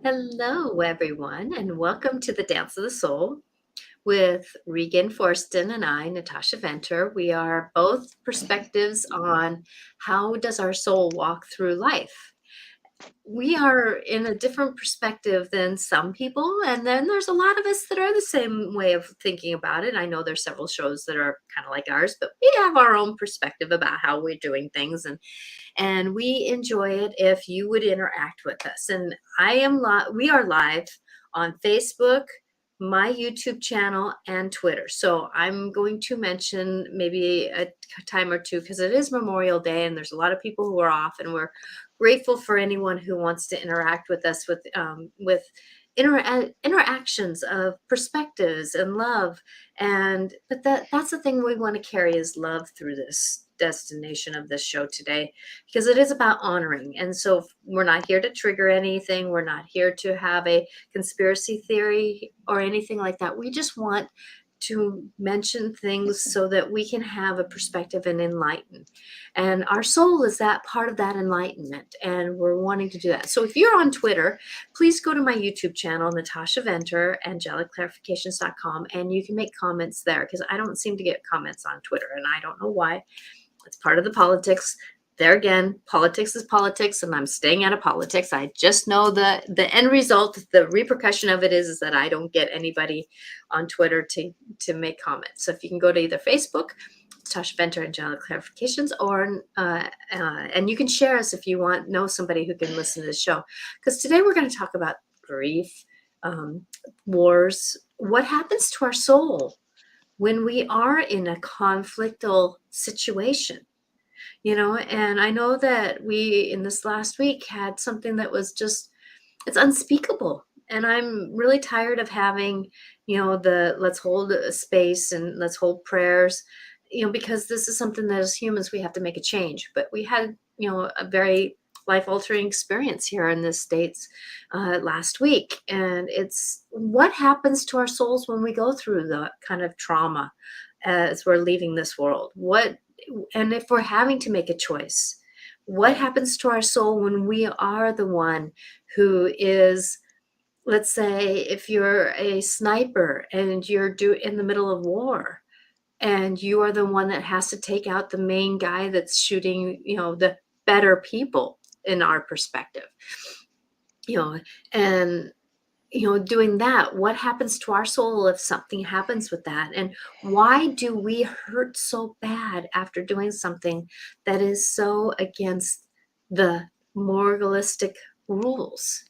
Hello, everyone, and welcome to the Dance of the Soul with Regan Forsten and I, Natasha Venter. We are both perspectives on how does our soul walk through life. We are in a different perspective than some people, and then there's a lot of us that are the same way of thinking about it. I know there's several shows that are kind of like ours, but we have our own perspective about how we're doing things, and we enjoy it if you would interact with us. And we are live on Facebook, my YouTube channel, and Twitter. So I'm going to mention maybe a time or two because it is Memorial Day and there's a lot of people who are off, and we're grateful for anyone who wants to interact with us with interactions of perspectives and love. But that's the thing we want to carry is love through this destination of this show today, because it is about honoring. And so we're not here to trigger anything. We're not here to have a conspiracy theory or anything like that. We just want to mention things so that we can have a perspective and enlighten. And our soul is that part of that enlightenment. And we're wanting to do that. So if you're on Twitter, please go to my YouTube channel, Natasha Venter, angeliclarifications.com, and you can make comments there because I don't seem to get comments on Twitter, and I don't know why. It's part of the politics. There again, politics is politics, and I'm staying out of politics. I just know the end result, the repercussion of it is that I don't get anybody on Twitter to make comments. So if you can go to either Facebook, Tasha Venter and Angelic Clarifications, or and you can share us if you know somebody who can listen to the show. Because today we're going to talk about grief, wars, what happens to our soul when we are in a conflictual situation. And I know that we in this last week had something that was just, it's unspeakable. And I'm really tired of having, the let's hold a space and let's hold prayers, because this is something that as humans we have to make a change. But we had, a very life-altering experience here in the States last week. And it's what happens to our souls when we go through the kind of trauma as we're leaving this world. And if we're having to make a choice, what happens to our soul when we are the one who is, let's say, if you're a sniper and you're in the middle of war, and you are the one that has to take out the main guy that's shooting, the better people in our perspective, and doing that, what happens to our soul if something happens with that? And why do we hurt so bad after doing something that is so against the moralistic rules?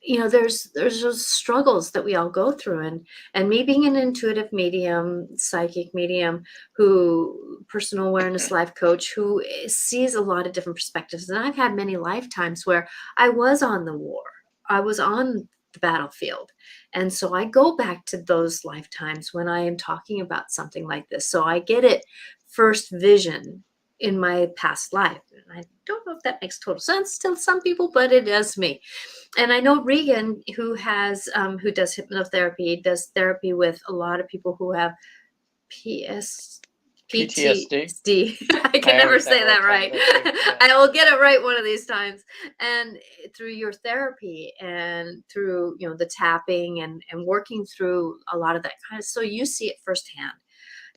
There's those struggles that we all go through, and me being an intuitive medium, psychic medium, who personal awareness life coach, who sees a lot of different perspectives. And I've had many lifetimes where I was on the war, I was on the battlefield. And so I go back to those lifetimes when I am talking about something like this. So I get it first vision in my past life. And I don't know if that makes total sense to some people, but it does me. And I know Regan, who does hypnotherapy, does therapy with a lot of people who have PTSD. I can never say that right. Yeah. I will get it right one of these times. And through your therapy and through, the tapping and working through a lot of that kind of, so you see it firsthand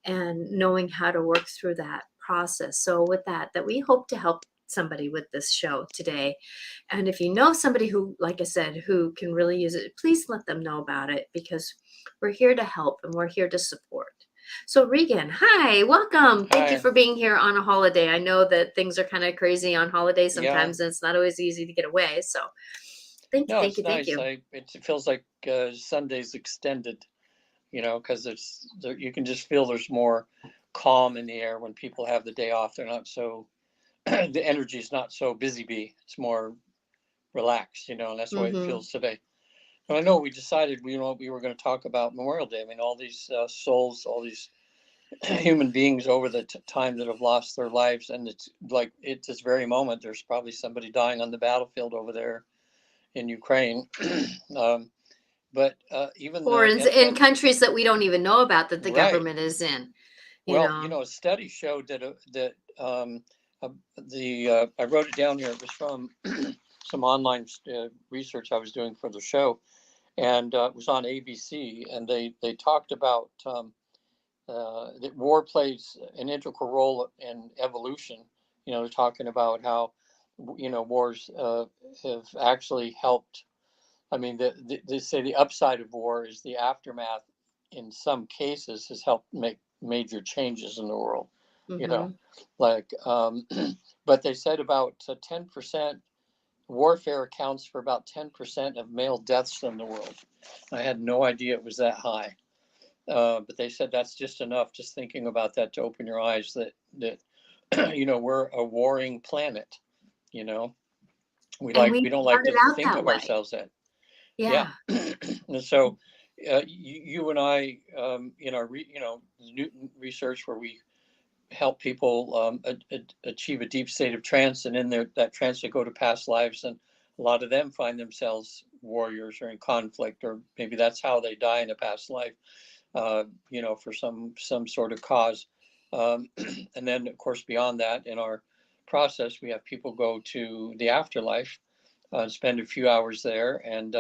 and knowing how to work through that process. So with that we hope to help somebody with this show today. And if you know somebody who, like I said, who can really use it, please let them know about it, because we're here to help and we're here to support. So Regan, hi, welcome. Thank you for being here on a holiday. I know that things are kind of crazy on holidays sometimes, and it's not always easy to get away. So thank you. Thank you. It feels like Sunday's extended, because you can just feel there's more calm in the air when people have the day off. They're not so, the energy's not so busy bee. It's more relaxed, and that's the way it feels today. And I know we decided we were going to talk about Memorial Day. I mean, all these souls, all these human beings over the time that have lost their lives, and it's like at this very moment there's probably somebody dying on the battlefield over there in Ukraine. But even in countries that we don't even know about, that the government is in. A study showed that I wrote it down here. It was from some online research I was doing for the show, and it was on ABC, and they talked about that war plays an integral role in evolution. They're talking about how wars have actually helped. I mean, they say the upside of war is the aftermath. In some cases, has helped make major changes in the world. You know, Mm-hmm. like, but they said about 10%. Warfare accounts for about 10% of male deaths in the world. I had no idea it was that high. But they said that's just enough. Just thinking about that to open your eyes that we're a warring planet. You know, And we we don't like started to out think that of way. ourselves that. Yeah, Yeah. and so you and I, in our Newton research, where we help people achieve a deep state of trance, and in that trance they go to past lives, and a lot of them find themselves warriors or in conflict, or maybe that's how they die in a past life. For some sort of cause. And then, of course, beyond that, in our process, we have people go to the afterlife, spend a few hours there, and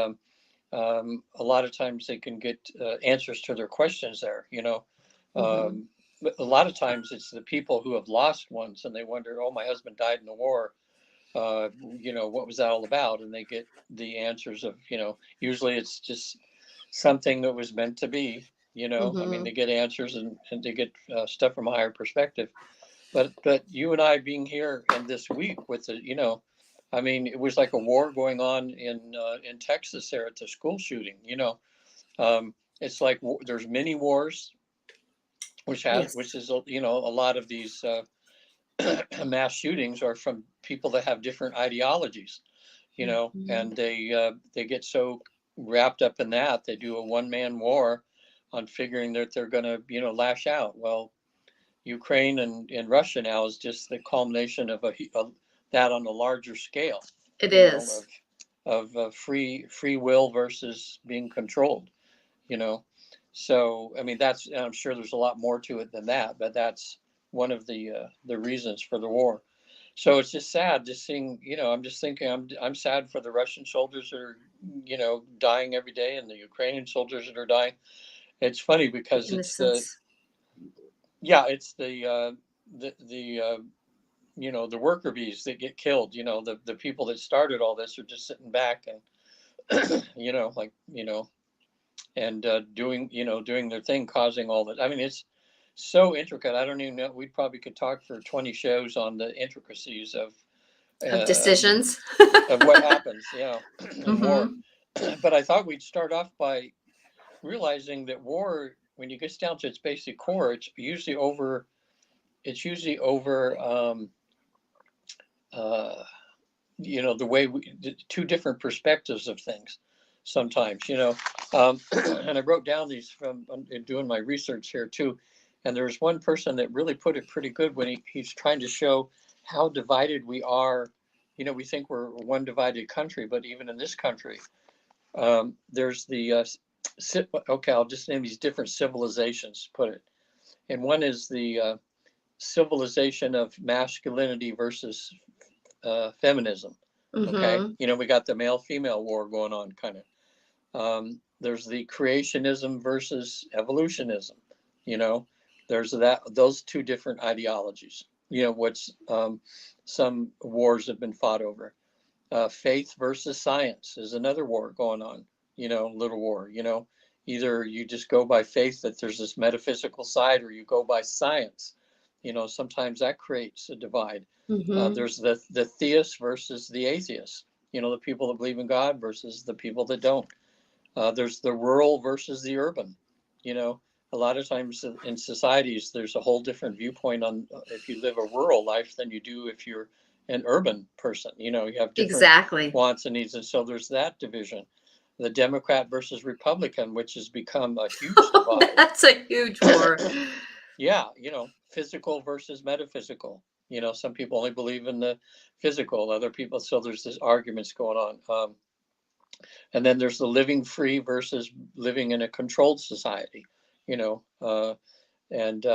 a lot of times they can get answers to their questions there. Mm-hmm. But a lot of times it's the people who have lost ones, and they wonder, "Oh, my husband died in the war. What was that all about?" And they get the answers of, usually it's just something that was meant to be. I mean, Mm-hmm. they get answers, and they get stuff from a higher perspective. But you and I being here and this week with I mean, it was like a war going on in Texas there at the school shooting. It's like there's many wars, which Yes. is a lot of these mass shootings are from people that have different ideologies. Mm-hmm. And they get so wrapped up in that they do a one-man war on figuring that they're going to lash out. Well, Ukraine and Russia now is just the culmination of that on a larger scale, It you know, is. of free will versus being controlled. You know, so I mean I'm sure there's a lot more to it than that, but that's one of the reasons for the war. So it's just sad just seeing. I'm just thinking I'm sad for the Russian soldiers that are dying every day, and the Ukrainian soldiers that are dying. It's funny The because innocence. it's the worker bees that get killed. The people that started all this are just sitting back and and doing their thing, causing all that. I mean, it's so intricate. I don't even know. We probably could talk for 20 shows on the intricacies Of uh, decisions. of what happens, in war. Mm-hmm. But I thought we'd start off by realizing that war, when it gets down to its basic core, it's usually over uh, the way the two different perspectives of things sometimes, and I wrote down these from doing my research here too. And there's one person that really put it pretty good when he's trying to show how divided we are. We think we're one divided country, but even in this country, there's okay, I'll just name these different civilizations, put it. And one is the civilization of masculinity versus feminism. Okay, Mm-hmm. we got the male female war going on, kind of. There's the creationism versus evolutionism. You know, there's those two different ideologies. What's some wars have been fought over. Faith versus science is another war going on. Little war. Either you just go by faith that there's this metaphysical side, or you go by science. Sometimes that creates a divide. Mm-hmm. There's the theist versus the atheist. The people that believe in God versus the people that don't. There's the rural versus the urban. You know, a lot of times in societies, there's a whole different viewpoint on if you live a rural life than you do if you're an urban person. You have different Exactly. wants and needs, and so there's that division. The Democrat versus Republican, which has become a huge divide. That's a huge war. Yeah, physical versus metaphysical. Some people only believe in the physical, other people. So there's this arguments going on. And then there's the living free versus living in a controlled society, you know, and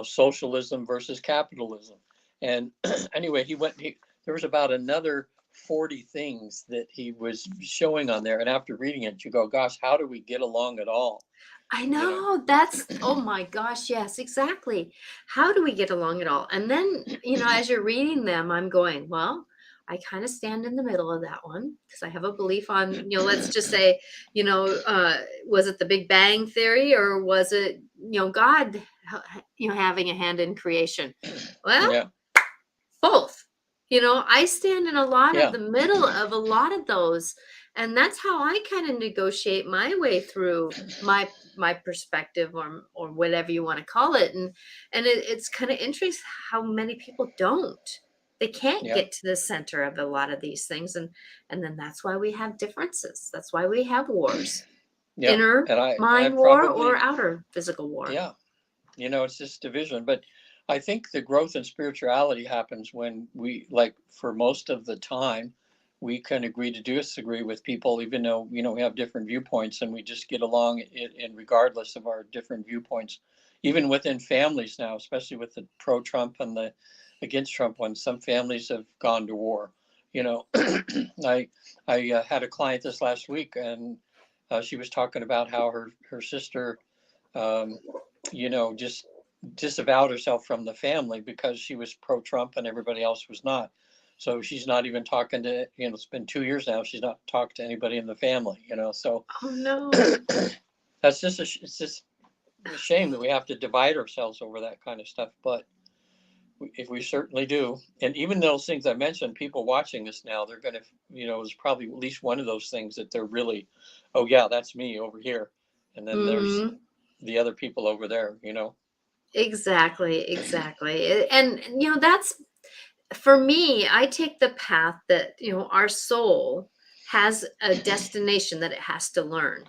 socialism versus capitalism. And anyway, there was about another 40 things that he was showing on there. And after reading it, you go, gosh, how do we get along at all? I You know? know, that's oh my gosh, yes, exactly. How do we get along at all? And then, as you're reading them, I'm going, well, I kind of stand in the middle of that one because I have a belief on, let's just say, was it the Big Bang Theory or was it, God, having a hand in creation? Well, Yeah. both. I stand in a lot of Yeah. the middle of a lot of those, and that's how I kind of negotiate my way through my perspective or whatever you want to call it. And it's kind of interesting how many people don't. They can't Yeah. get to the center of a lot of these things, and then that's why we have differences. That's why we have wars. Yeah. Inner And I mind war or probably, outer physical war. yeah, it's this division. But I think the growth in spirituality happens when we, like, for most of the time, we can agree to disagree with people, even though, we have different viewpoints, and we just get along in regardless of our different viewpoints. Even within families now, especially with the pro-Trump and the against Trump ones, some families have gone to war. You know, I had a client this last week, and she was talking about how her sister, um, just disavowed herself from the family because she was pro-Trump and everybody else was not. So she's not even talking to, it's been 2 years now. She's not talked to anybody in the family, So Oh no. that's just it's just a shame that we have to divide ourselves over that kind of stuff. But if we certainly do, and even those things I mentioned, people watching this now, they're going to, there's probably at least one of those things that they're really, oh yeah, that's me over here. And then there's Mhm. the other people over there, Exactly, exactly. And that's for me, I take the path that, our soul has a destination that it has to learn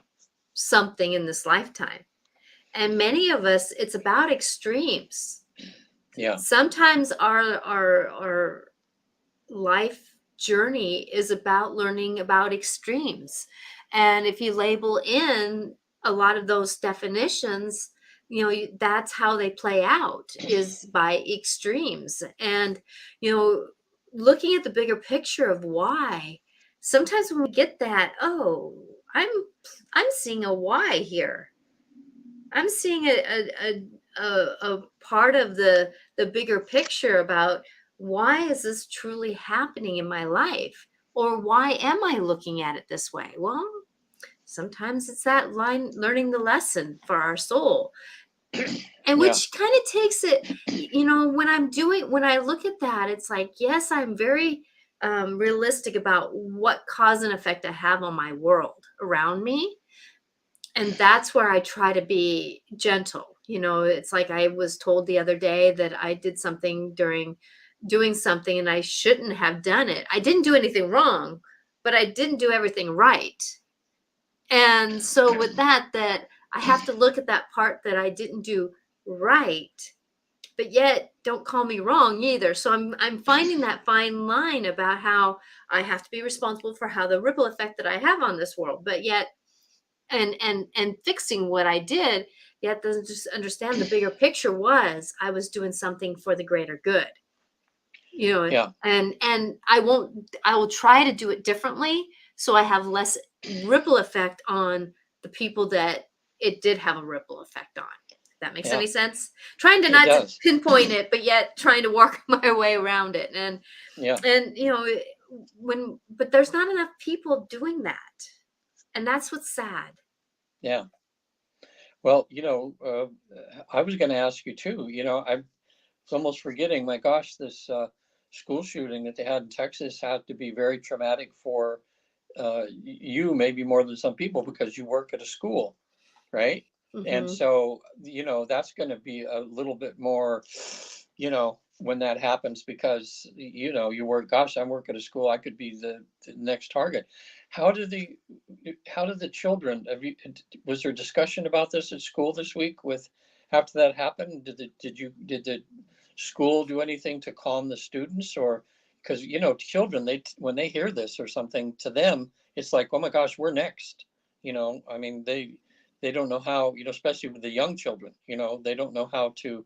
something in this lifetime. And many of us, it's about extremes. Yeah. Sometimes our life journey is about learning about extremes. And if you label in a lot of those definitions, that's how they play out is by extremes. And, looking at the bigger picture of why, sometimes when we get that, oh, I'm I'm seeing a why here. I'm seeing a part of the bigger picture about why is this truly happening in my life, or why am I looking at it this way? Well, sometimes it's that line learning the lesson for our soul, and Yeah. which kind of takes it. When I look at that, it's like, yes, I'm very realistic about what cause and effect I have on my world around me, and that's where I try to be gentle. It's like I was told the other day that I did something during doing something and I shouldn't have done it. I didn't do anything wrong, but I didn't do everything right. And so with that I have to look at that part that I didn't do right, but yet don't call me wrong either. So I'm finding that fine line about how I have to be responsible for how the ripple effect that I have on this world, but yet and fixing what I did, yet doesn't just understand the bigger picture was I was doing something for the greater good. Yeah. And I will try to do it differently so I have less ripple effect on the people that it did have a ripple effect on. If that makes Yeah. any sense? Trying to It not to does. pinpoint it, but yet trying to work my way around it. Yeah. And but there's not enough people doing that. And that's what's sad. Yeah. Well, I was going to ask you too. I was almost forgetting. My gosh, this school shooting that they had in Texas had to be very traumatic for you, maybe more than some people, because you work at a school, right? And Mhm. so, that's going to be a little bit more, when that happens, because, you work, gosh, I work at a school, I could be the next target. How do the, how do the children, was there discussion about this at school this week with, after that happened? Did the school do anything to calm the students, or, because, children, when they hear this or something, to them, it's like, oh my gosh, we're next. I mean, they don't know how, especially with the young children, they don't know how to,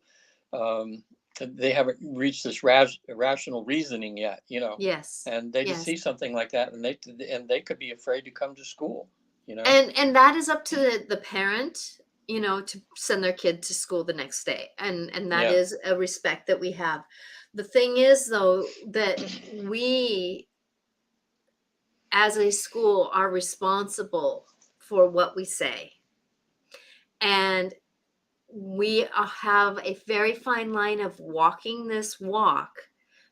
um, they haven't reached this rational reasoning yet, Yes. and they just Yes. see something like that, and they could be afraid to come to school. And that is up to the parent, to send their kid to school the next day. And that Yeah. is a respect that we have. The thing is, though, that we as a school are responsible for what we say. And we have a very fine line of walking this walk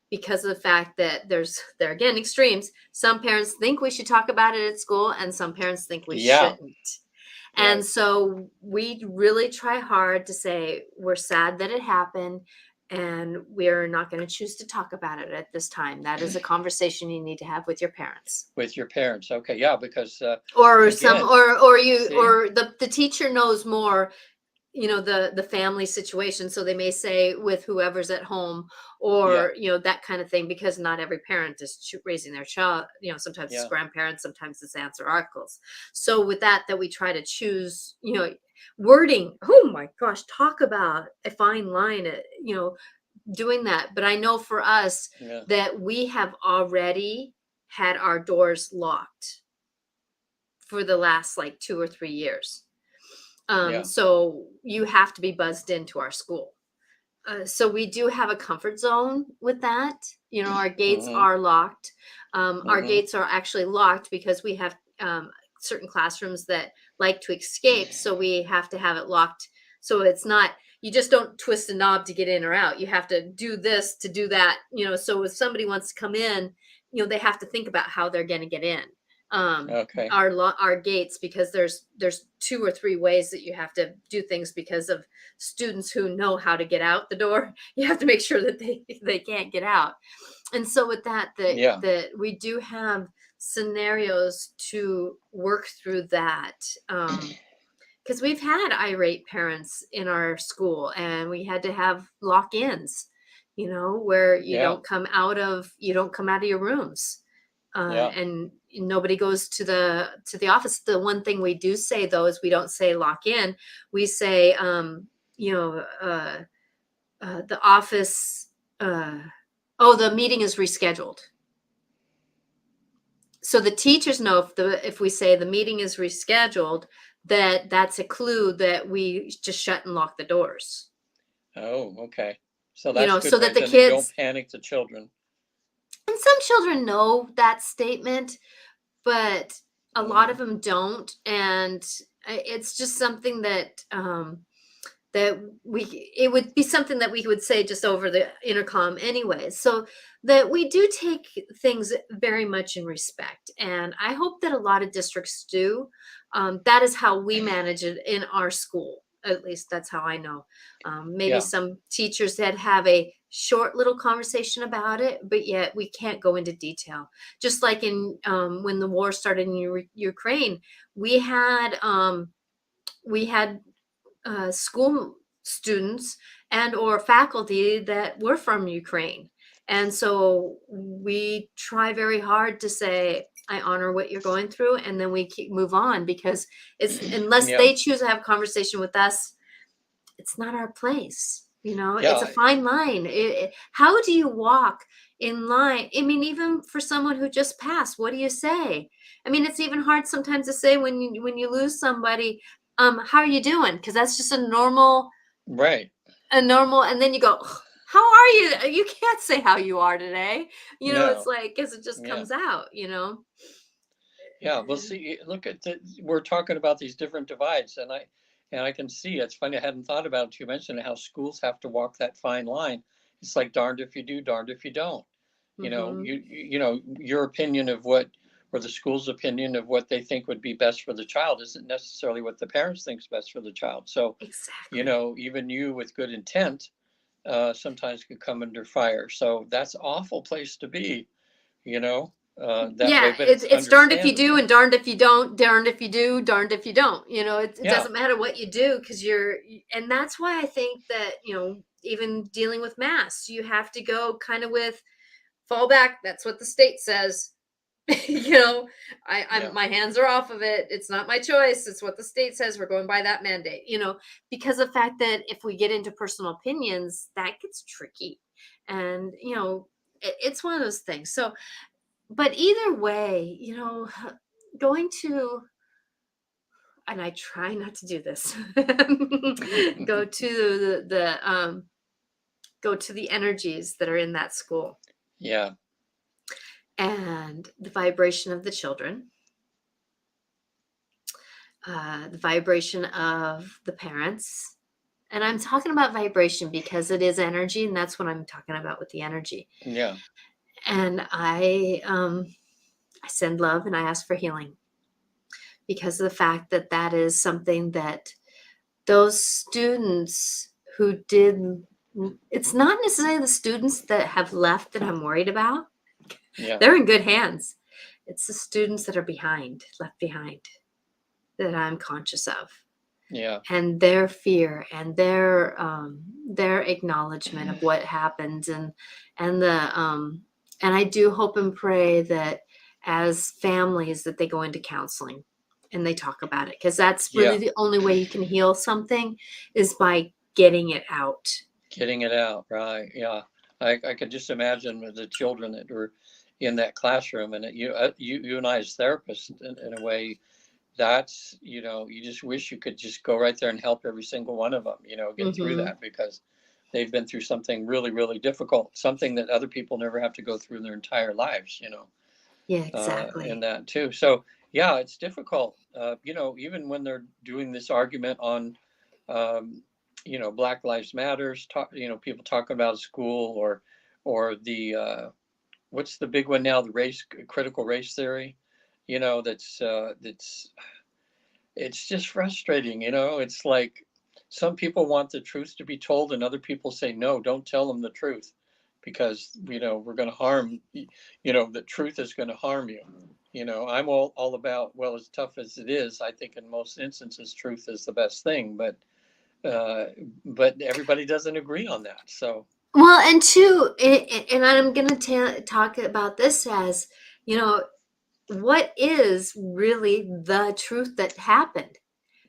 because of the fact that there again extremes. Some parents think we should talk about it at school, and some parents think we Yeah. shouldn't. And Right. so we really try hard to say we're sad that it happened, and we're not going to choose to talk about it at this time. That is a conversation you need to have with your parents. With your parents. Okay. Yeah. Because Or some again, or you see, or the teacher knows more, the family situation, so they may say with whoever's at home, yeah, or that kind of thing, because not every parent is raising their child. Sometimes it's yeah, grandparents, sometimes it's aunts or uncles. So with that we try to choose wording. Oh my gosh, talk about a fine line, doing that. But I know for us yeah, that we have already had our doors locked for the last like 2 or 3 years. yeah. So you have to be buzzed into our school. So we do have a comfort zone with that. Our gates Mm-hmm. are locked. Our Mm-hmm. gates are actually locked because we have certain classrooms that like to escape. So we have to have it locked. So it's not, you just don't twist a knob to get in or out. You have to do this to do that. So if somebody wants to come in, they have to think about how they're going to get in. Okay. Our gates, because there's 2 or 3 ways that you have to do things because of students who know how to get out the door. You have to make sure that they can't get out. And so with that Yeah. we do have scenarios to work through that, because we've had irate parents in our school, and we had to have lock-ins, where Yeah. you don't come out of your rooms, Yeah. and nobody goes to the office. The one thing we do say, though, is we don't say lock in. We say, you know, the office. Oh, the meeting is rescheduled. So the teachers know if we say the meeting is rescheduled, that's a clue that we just shut and lock the doors. Oh, okay. So that's a good So way. that the Then you don't kids, panic the children. and some children know that statement, but a lot of Mm-hmm. them don't. And it's just something that it would be something that we would say just over the intercom anyway, so that we do take things very much in respect. And I hope that a lot of districts do. That is how we manage it in our school. At least that's how I know. Maybe Yeah. some teachers that have a short little conversation about it, but yet we can't go into detail. Just like in when the war started in Ukraine, we had we had school students and or faculty that were from Ukraine. And so we try very hard to say, I honor what you're going through, and then we move on, because it's, unless Yeah. they choose to have a conversation with us, it's not our place. It's a Yeah. fine line. How do you walk in line? I mean, even for someone who just passed, what do you say? I mean, it's even hard sometimes to say when you lose somebody, how are you doing? Because that's just Right. a normal, and then you go, how are you? You can't say how you are today. It's No. like, because it just Yeah. comes out. Yeah. Well, see, look at we're talking about these different divides, and I can see it's funny. I hadn't thought about it. You mentioned how schools have to walk that fine line. It's like darned if you do, darned if you don't. Hmm. Your opinion of what, or the school's opinion of what they think would be best for the child isn't necessarily what the parents think's best for the child. So, Exactly. even you with good intent sometimes could come under fire. So that's an awful place to be, that way, Yeah, but it's it's it's darned if you do understandable. and darned if you don't, darned if you do, darned if you don't. It Yeah, doesn't matter what you do, because and that's why I think that, even dealing with masks, you have to go kind of with fallback. That's what the state says. You know, I'm Yeah. my hands are off of it. It's not my choice. It's what the state says. We're going by that mandate, because of the fact that if we get into personal opinions, that gets tricky. And, it's one of those things. So, but either way, going to, and I try not to do this, go to go to the energies that are in that school Yeah. and the vibration of the children, the vibration of the parents. And I'm talking about vibration because it is energy, and that's what I'm talking about with the energy. Yeah. And I send love and I ask for healing because of the fact that that is something that those students who did. It's not necessarily the students that have left that I'm worried about. Yeah. They're in good hands. It's the students that are left behind, that I'm conscious of. Yeah. And their fear and their acknowledgement of what happened, and I do hope and pray that as families that they go into counseling and they talk about it, because that's really Yeah. the only way you can heal something is by getting it out. Getting it out. Right. Yeah. I could just imagine with the children that were in that classroom, and you and I as therapists, in a way, that's, you just wish you could just go right there and help every single one of them, get through Hmm. that, because they've been through something really, really difficult, something that other people never have to go through in their entire lives, Yeah, in exactly. that too. So yeah, it's difficult. Even when they're doing this argument on, um, Black Lives Matters, people talking about school, or the what's the big one now, the critical race theory, that's it's just frustrating. It's like some people want the truth to be told, and other people say, no, don't tell them the truth, because, we're going to harm, the truth is going to harm you. I'm all about, well, as tough as it is, I think in most instances, truth is the best thing, uh, but everybody doesn't agree on that. So, Well, and two, and I'm going to talk about this as, you know, what is really the truth that happened?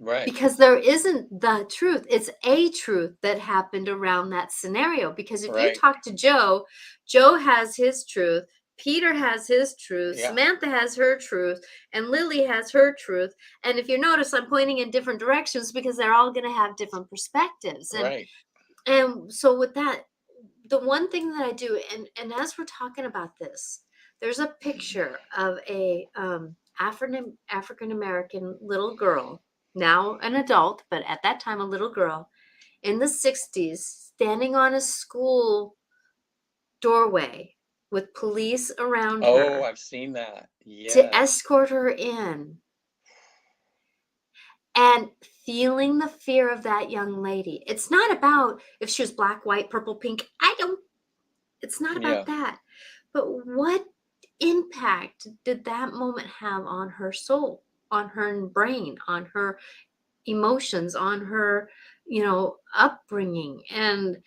right. Because there isn't the truth. It's a truth that happened around that scenario. Because if you Right. talk to Joe, Joe has his truth, Peter has his truth, Yeah. Samantha has her truth, and Lily has her truth. And if you notice, I'm pointing in different directions because they're all going to have different perspectives. Right. And so with that, the one thing that I do, and as we're talking about this, there's a picture of a African American little girl, now an adult, but at that time a little girl in the 60s, standing on a school doorway with police around Oh, her I've seen that. to Yes. escort her in, and feeling the fear of that young lady. It's not about if she was black, white, purple, pink. It's not Yeah. about that. But what impact did that moment have on her soul, on her brain, on her emotions, on her, upbringing? And,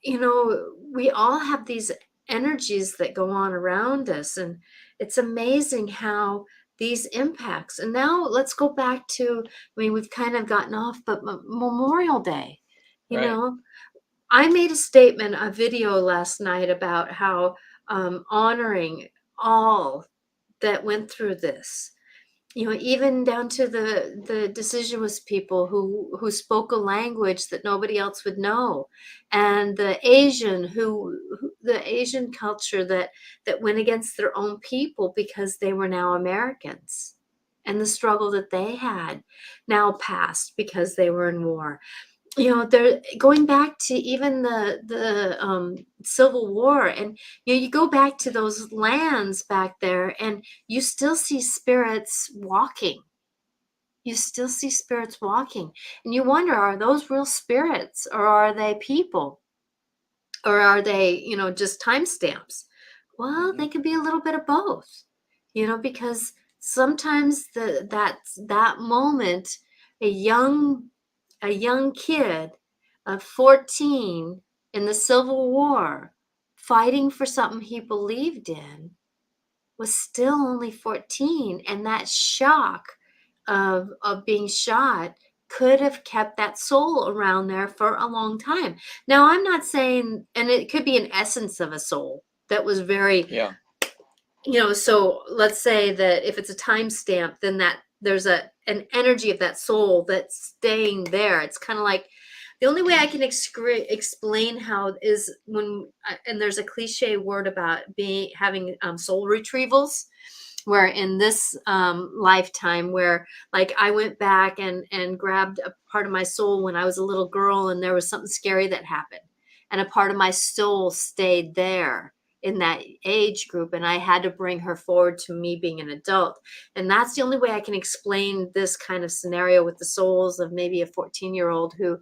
we all have these energies that go on around us. And it's amazing how these impacts. And now let's go back to, we've kind of gotten off, but Memorial Day, you Right. know, I made a statement, a video last night about how honoring all that went through this. Even down to the deciduous people who spoke a language that nobody else would know, and the Asian the Asian culture that went against their own people because they were now Americans, and the struggle that they had now passed because they were in war. They're going back to even the Civil War, and you go back to those lands back there, and you still see spirits walking. You still see spirits walking, and you wonder, are those real spirits, or are they people, or are they, just timestamps? Well, Hmm. they could be a little bit of both, because sometimes that moment, a young a young kid of 14 in the Civil War fighting for something he believed in, was still only 14. And that shock of being shot could have kept that soul around there for a long time. Now, I'm not saying, and it could be an essence of a soul that was very, Yeah. so let's say that if it's a timestamp, then that there's an energy of that soul that's staying there. It's kind of like the only way I can explain how is when, and there's a cliche word about having soul retrievals, where in this lifetime, where like I went back and grabbed a part of my soul when I was a little girl and there was something scary that happened, and a part of my soul stayed there in that age group, and I had to bring her forward to me being an adult. And that's the only way I can explain this kind of scenario with the souls of maybe a 14-year-old who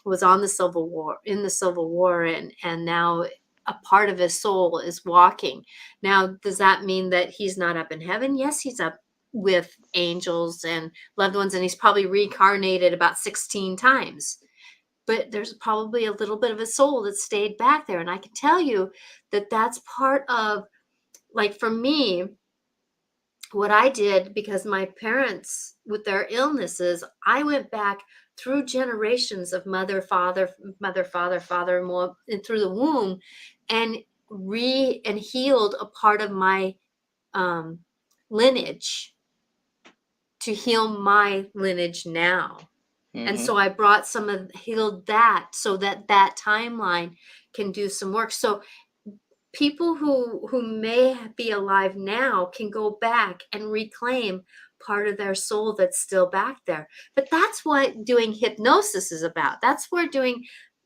was on the Civil War, in the Civil War, and now a part of his soul is walking. Now, does that mean that he's not up in heaven? Yes, he's up with angels and loved ones, and he's probably reincarnated about 16 times. But there's probably a little bit of a soul that stayed back there. And I can tell you that that's part of, like, for me, what I did, because my parents, with their illnesses, I went back through generations of mother, father, father, more, and through the womb, and healed a part of my um, lineage to heal my lineage now. And Mm-hmm. so I brought healed that so that that timeline can do some work. So people who may be alive now can go back and reclaim part of their soul that's still back there. But that's what doing hypnosis is about. That's where doing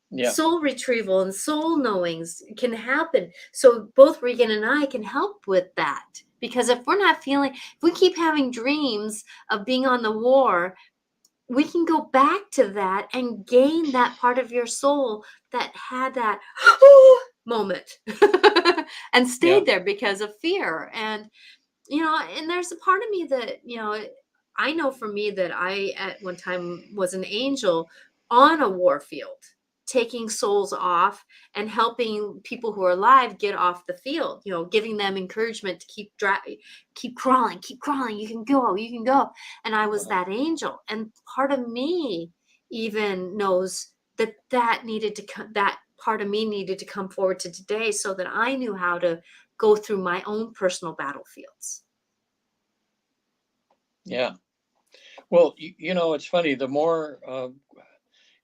Yeah. soul retrieval and soul knowings can happen. So both Regan and I can help with that. Because if we're not feeling, if we keep having dreams of being on the war, we can go back to that and gain that part of your soul that had that moment and Yeah. stayed there because of fear. And, and there's a part of me that, I know for me that I at one time was an angel on a war field, taking souls off and helping people who are alive get off the field, giving them encouragement to keep crawling, you can go, you can go. And I was Wow. that angel. And part of me even knows that needed to come, that part of me needed to come forward to today so that I knew how to go through my own personal battlefields. Yeah. Well, it's funny. The more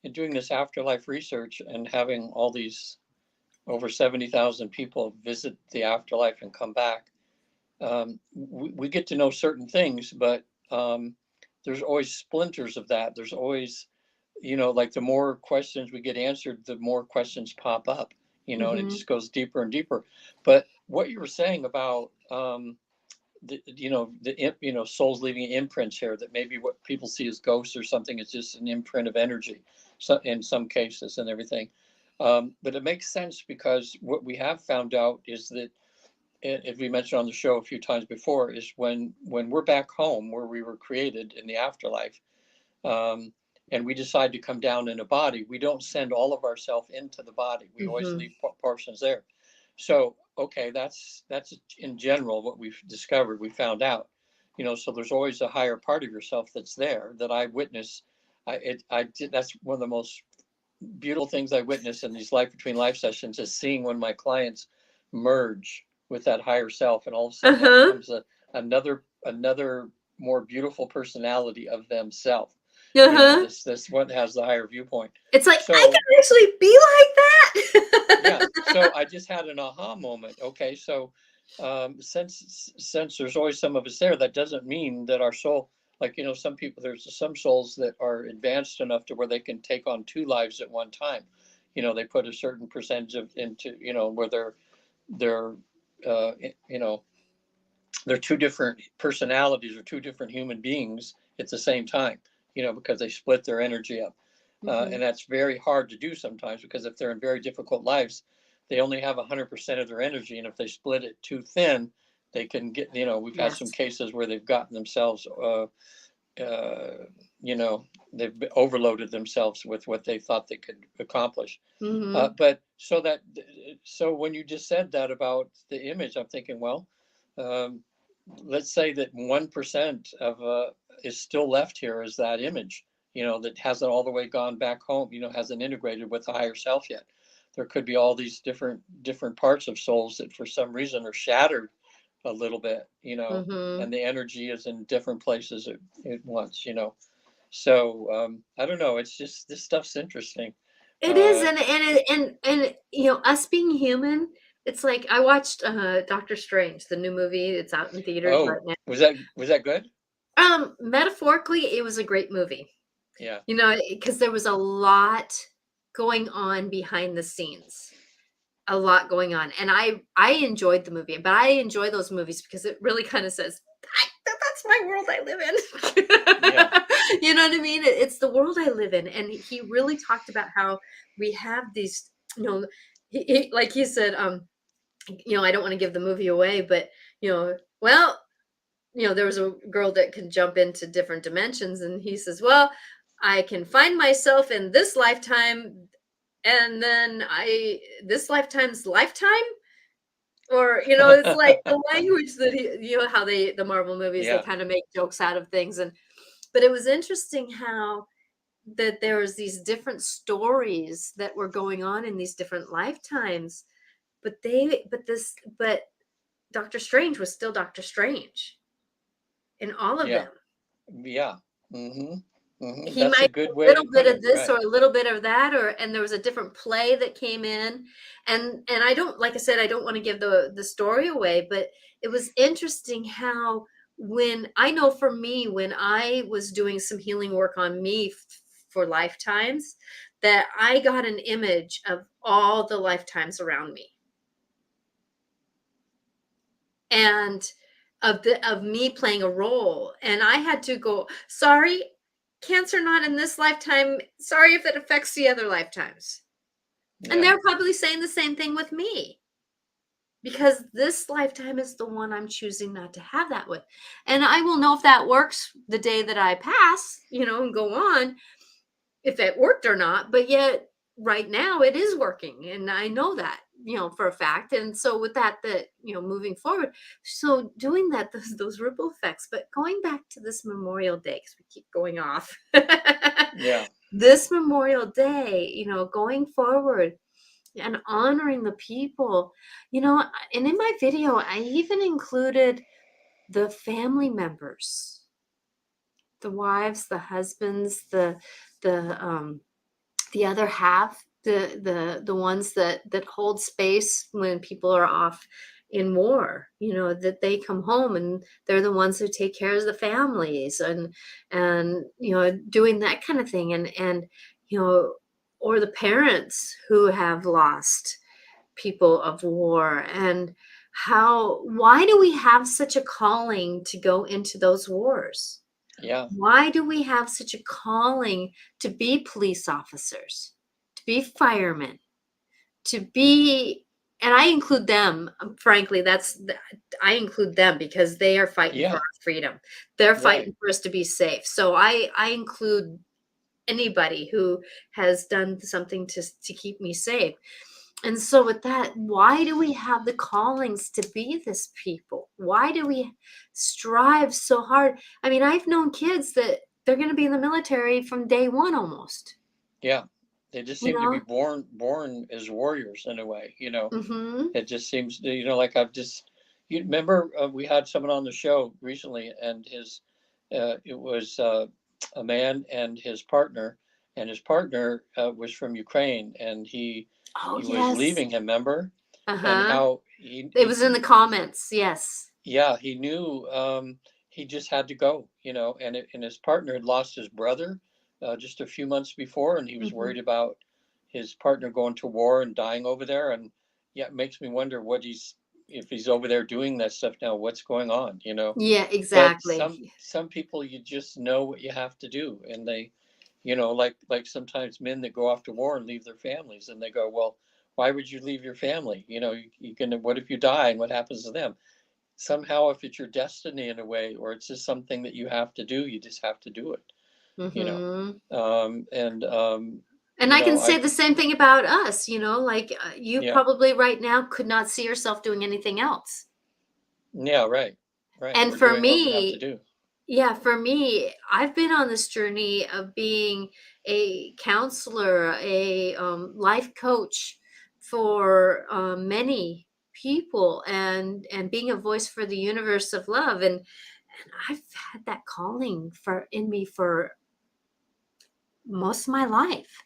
in doing this afterlife research and having all these over 70,000 people visit the afterlife and come back, we get to know certain things, but there's always splinters of that. There's always, like the more questions we get answered, the more questions pop up, and it Mm-hmm. just goes deeper and deeper. But what you were saying about, souls leaving imprints here, that maybe what people see as ghosts or something is just an imprint of energy, so in some cases and everything. But it makes sense, because what we have found out is that, as we mentioned on the show a few times before, is when we're back home where we were created in the afterlife, um, and we decide to come down in a body, we don't send all of ourselves into the body. We always Mm-hmm. leave portions there. So, okay, that's in general what we've discovered. We found out, so there's always a higher part of yourself that's there that I witness. I did. That's one of the most beautiful things I witness in these life between life sessions, is seeing when my clients merge with that higher self, and all of a sudden out Uh-huh. comes another more beautiful personality of themselves. Uh-huh. This one has the higher viewpoint. It's like I So can actually be yeah, like so that. I just had an aha moment. Okay, so since there's always some of us there, that doesn't mean that our soul, like, some people, there's some souls that are advanced enough to where they can take on two lives at one time. They put a certain percentage of into, where they're uh, you know they're two different personalities or two different human beings at the same time, because they split their energy up. Mhm. And that's very hard to do sometimes, because if they're in very difficult lives, they only have 100% of their energy. And if they split it too thin, they can get, we've had some Yes. cases where they've gotten themselves, uh, you know, they've overloaded themselves with what they thought they could accomplish. Mhm. But so when you just said that about the image, I'm thinking, well, um, let's say that 1% of is still left here as that image, that hasn't all the way gone back home, hasn't integrated with the higher self yet. There could be all these different parts of souls that for some reason are shattered a little bit, Mm-hmm. and the energy is in different places at once. So I don't know. It's just this stuff's interesting. It is, Uh, and us being human, it's like I watched Doctor Strange, the new movie. It's out in theaters right oh, now. was that good? Metaphorically, it was a great movie. Yeah, Because there was a lot going on behind the scenes. A lot going on, and I enjoyed the movie, but I enjoy those movies because it really kind of says, That's my world I live yeah, in." You know what I mean? It's the world I live in, and he really talked about how we have these, like he said, I don't want to give the movie away, but well, there was a girl that can jump into different dimensions, and he says, well, I can find myself in this lifetime, and then this lifetime's lifetime, or it's like the language that how the Marvel movies, they yeah, kind of make jokes out of things. And but it was interesting how that there was these different stories that were going on in these different lifetimes, but Doctor Strange was still Doctor Strange in all of yeah, them. yeah. hmm He That's a might good do a way to little bit put it. of this Right. or a little bit of that, and there was a different play that came in, and I don't, like I said, I don't want to give the story away, but it was interesting how, when I know for me, when I was doing some healing work on me for lifetimes, that I got an image of all the lifetimes around me, and of me playing a role, and I had to go, sorry, cancer not in this lifetime, sorry if it affects the other lifetimes. And Yeah. they're probably saying the same thing with me, because this lifetime is the one I'm choosing not to have that with. And I will know if that works the day that I pass, and go on, if it worked or not. But yet right now it is working, and I know that, for a fact. And so with that, moving forward, so doing that, those ripple effects. But going back to this Memorial Day, because we keep going off. Yeah. This Memorial Day, going forward and honoring the people, and in my video I even included the family members, the wives, the husbands, the the other half, the ones that hold space when people are off in war, that they come home and they're the ones who take care of the families, and doing that kind of thing, and or the parents who have lost people of war, and why do we have such a calling to go into those wars? Yeah. Why do we have such a calling to be police officers, to be firemen, to be, and I include them, frankly, I include them because they are fighting for Yeah. our freedom. They're Right. fighting for us to be safe. So I include anybody who has done something to keep me safe. And so with that, why do we have the callings to be this people? Why do we strive so hard? I mean, I've known kids that they're going to be in the military from day one almost, Yeah. They just you seem to be know? born as warriors in a way. Mhm. It just seems like you remember we had someone on the show recently, and it was a man and his partner, and his partner was from Ukraine, and Oh, he was yes. leaving him, remember? And Uh-huh. how It was in the comments. Yes. yeah, he knew he just had to go, and his partner had lost his brother just a few months before, and he was Mhm. worried about his partner going to war and dying over there. And yeah, it makes me wonder if he's over there doing that stuff now, what's going on? Yeah, But exactly. some people, you just know what you have to do, and like sometimes men that go off to war and leave their families, and they go, well, why would you leave your family? You can, what if you die, and what happens to them? Somehow, if it's your destiny in a way, or it's just something that you have to do, you just have to do it you know Mhm. and And I can say I the same thing about us, like, you yeah, probably right now could not see yourself doing anything else. Yeah, right. Right. And We're for doing what we have to me, do. yeah, for me, I've been on this journey of being a counselor, a life coach for many people, and being a voice for the universe of love, and I've had that calling for in me for most of my life,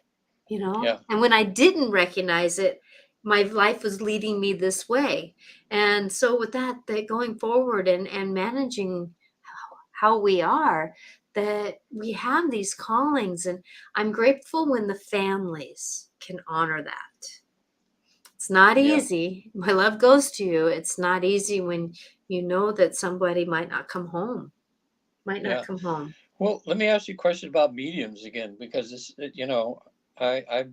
you know? Yeah. And when I didn't recognize it, my life was leading me this way. And so with that going forward and managing how we are, that we have these callings, and I'm grateful when the families can honor that. It's not Yeah. easy. My love goes to you. It's not easy when you know that somebody might not come home. Might not Yeah. come home. Well, let me ask you a question about mediums again, because I,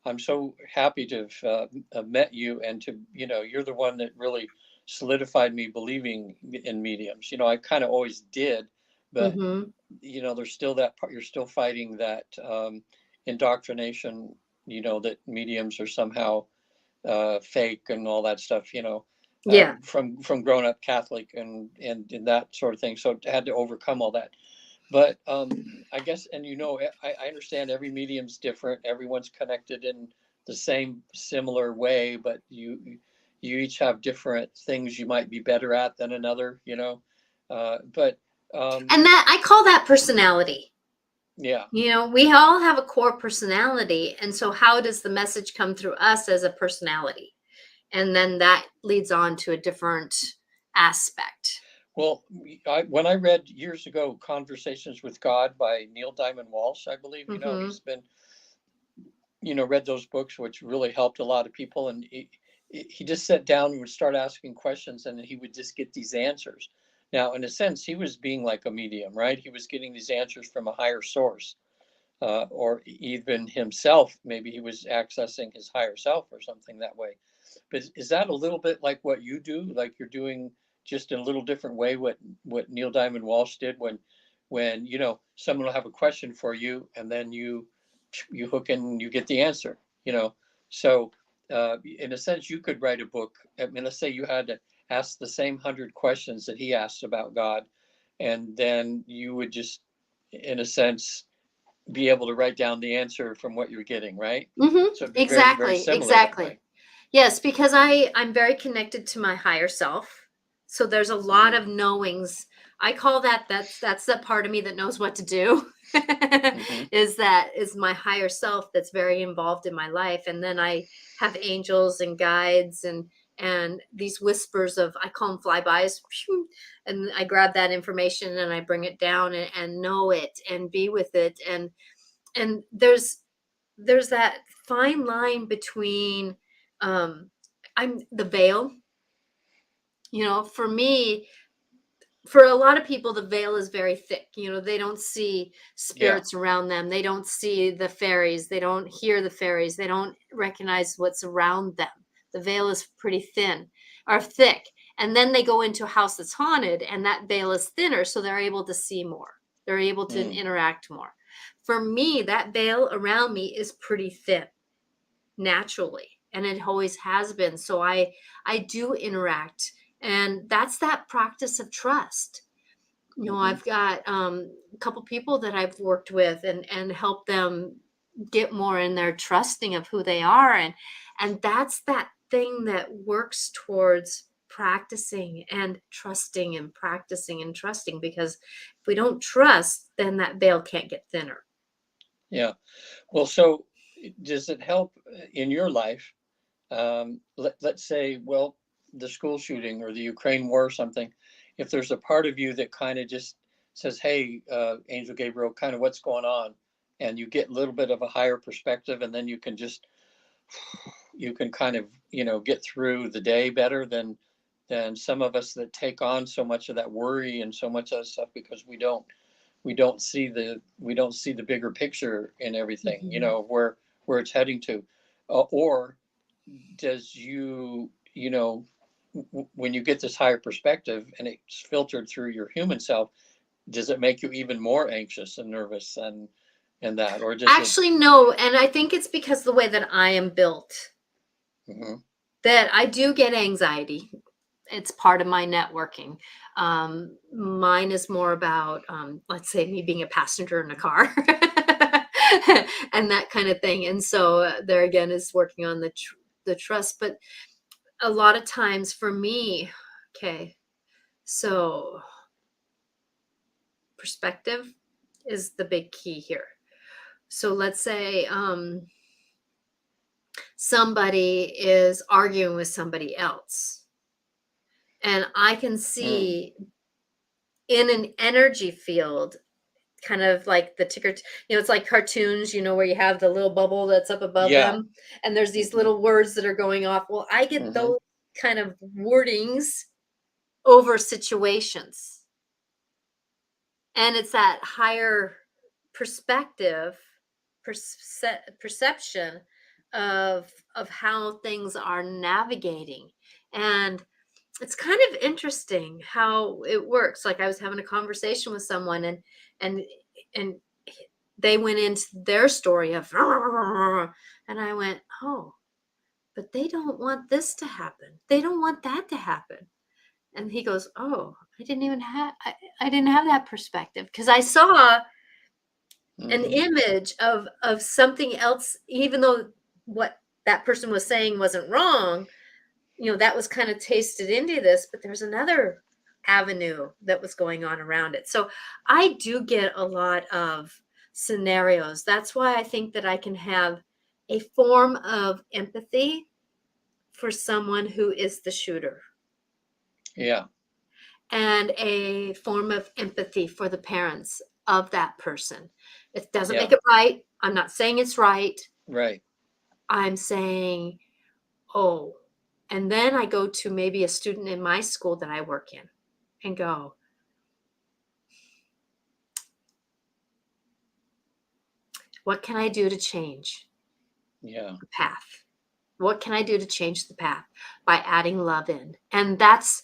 I'm so happy to have met you, and to, you're the one that really solidified me believing in mediums. I kind of always did, but Mhm. there's still that part. You're still fighting that indoctrination. That mediums are somehow fake and all that stuff. Yeah. From grown up Catholic and that sort of thing. So I had to overcome all that. But I guess, and I understand every medium's different. Everyone's connected in the same similar way, but you each have different things you might be better at than another. But And that I call that personality. yeah, We all have a core personality. And so, how does the message come through us as a personality? And then that leads on to a different aspect. well, when I read years ago Conversations with God by Neil Diamond Walsh, I believe, Hmm. he's been, read those books, which really helped a lot of people. And he just sat down and would start asking questions, and he would just get these answers. Now, in a sense, he was being like a medium, right? He was getting these answers from a higher source, or even himself. Maybe he was accessing his higher self or something that way. But is that a little bit like what you do? Like you're doing just in a little different way what Neil Diamond Walsh did, when someone will have a question for you, and then you hook in and you get the answer. So in a sense, you could write a book. I mean, let's say you had to ask the same 100 questions that he asked about God, and then you would just, in a sense, be able to write down the answer from what you're getting, right? Hmm. So it'd be very, very Exactly. similar that Exactly. way. Yes, because I'm very connected to my higher self. So there's a lot Hmm. of knowings. I call that's that part of me that knows what to do. Hmm. Is my higher self that's very involved in my life. And then I have angels and guides and these whispers of, I call them flybys. And I grab that information and I bring it down and know it and be with it. And there's that fine line between um I'm the veil. For me, for a lot of people, the veil is very thick. They don't see Yeah. spirits around them, they don't see the fairies, they don't hear the fairies, they don't recognize what's around them. The veil is pretty thin or thick. And then they go into a house that's haunted, and that veil is thinner, so they're able to see more, they're able to Mm. interact more. For me, that veil around me is pretty thin naturally, and it always has been. So I do interact, and that's that practice of trust. Hmm. I've got a couple people that I've worked with and help them get more in their trusting of who they are, and that's that thing that works towards practicing and trusting and practicing and trusting, because if we don't trust, then that veil can't get thinner. Yeah. Well, so does it help in your life? Let's say, well, the school shooting or the Ukraine war or something. If there's a part of you that kind of just says, "Hey, Angel Gabriel, kind of what's going on," and you get a little bit of a higher perspective, and then you can kind of get through the day better than some of us that take on so much of that worry and so much of that stuff, because we don't see the bigger picture in everything, Mhm. where it's heading to. Or does when you get this higher perspective and it's filtered through your human self, does it make you even more anxious and nervous and that, or does it? Actually, no, and I think it's because the way that I am built, Mhm. that I do get anxiety. it's part of my networking. Mine is more about, let's say, me being a passenger in a car and that kind of thing. And so there again is working on the trust. But a lot of times for me, okay, so perspective is the big key here. So let's say somebody is arguing with somebody else, and I can see in an energy field, kind of like the ticker, it's like cartoons, where you have the little bubble that's up above Yeah. them, and there's these little words that are going off. Well, I get those kind of wordings over situations. And it's that higher perspective, perception of how things are navigating. And it's kind of interesting how it works. Like I was having a conversation with someone, and and they went into their story of, and I went, oh, but they don't want this to happen. They don't want that to happen. And he goes, oh, I didn't have that perspective, because I saw an image of something else, even though what that person was saying wasn't wrong, that was kind of tasted into this, but there's another avenue that was going on around it. So I do get a lot of scenarios. That's why I think that I can have a form of empathy for someone who is the shooter. Yeah. And a form of empathy for the parents of that person. It doesn't Yeah. make it right. I'm not saying it's right. Right. I'm saying, oh, and then I go to maybe a student in my school that I work in and go, what can I do to change Yeah. the path? What can I do to change the path? By adding love in. And that's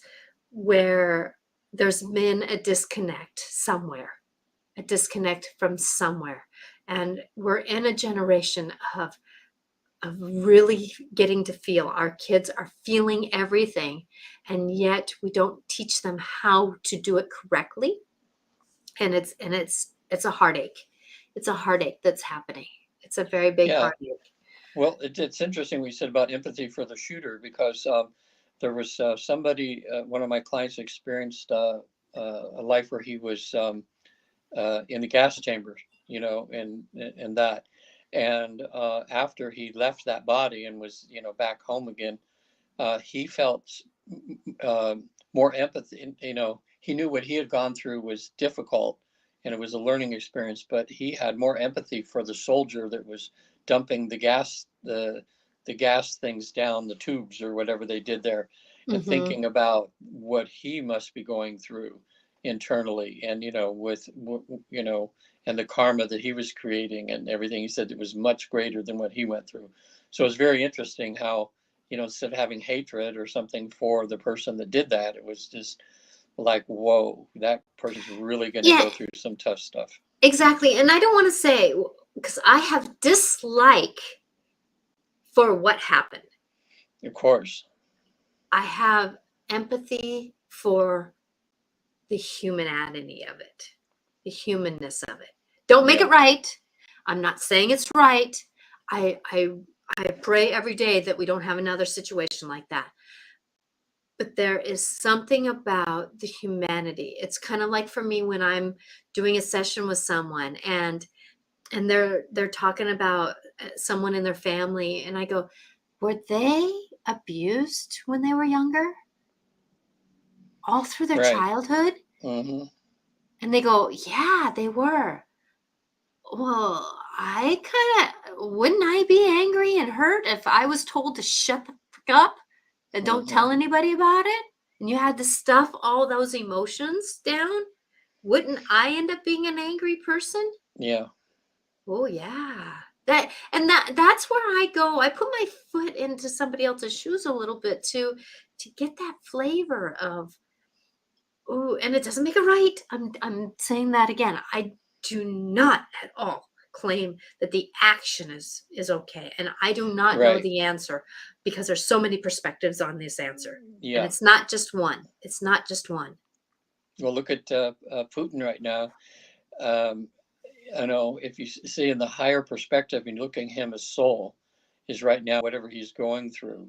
where there's been a disconnect somewhere, a disconnect from somewhere. And we're in a generation of really getting to feel. Our kids are feeling everything, and yet we don't teach them how to do it correctly. And it's a heartache. It's a heartache that's happening. It's a very big heartache. Well, it's interesting what you said about empathy for the shooter, because there was somebody, one of my clients experienced a life where he was in the gas chamber, and that. And after he left that body and was, back home again, he felt uh, more empathy. He knew what he had gone through was difficult, and it was a learning experience. But he had more empathy for the soldier that was dumping the gas things down the tubes or whatever they did there, and Mm-hmm. thinking about what he must be going through internally, and with and the karma that he was creating and everything. He said it was much greater than what he went through. So it's very interesting how, instead of having hatred or something for the person that did that, it was just like, whoa, that person's really going to Yeah, go through some tough stuff. exactly. And I don't want to say, because I have dislike for what happened. Of course. I have empathy for the humanity of it, the humanness of it. Don't make Yeah. it right. I'm not saying it's right. I pray every day that we don't have another situation like that. But there is something about the humanity. It's kind of like for me when I'm doing a session with someone, and they're talking about someone in their family, and I go, were they abused when they were younger? All through their Right. childhood? Mm-hmm. And they go, yeah, they were. Well, I wouldn't I be angry and hurt if I was told to shut the frick up and don't Mm-hmm. tell anybody about it? And you had to stuff all those emotions down? Wouldn't I end up being an angry person? Yeah. Oh yeah. That's where I go. I put my foot into somebody else's shoes a little bit to get that flavor of, oh, and it doesn't make it right. I'm saying that again. I do not at all claim that the action is okay. And I do not know Right. the answer because there's so many perspectives on this answer. And Yeah. it's not just one. It's not just one. Well, look at Putin right now. Um, I know if you see in the higher perspective and looking him as soul is right now, whatever he's going through,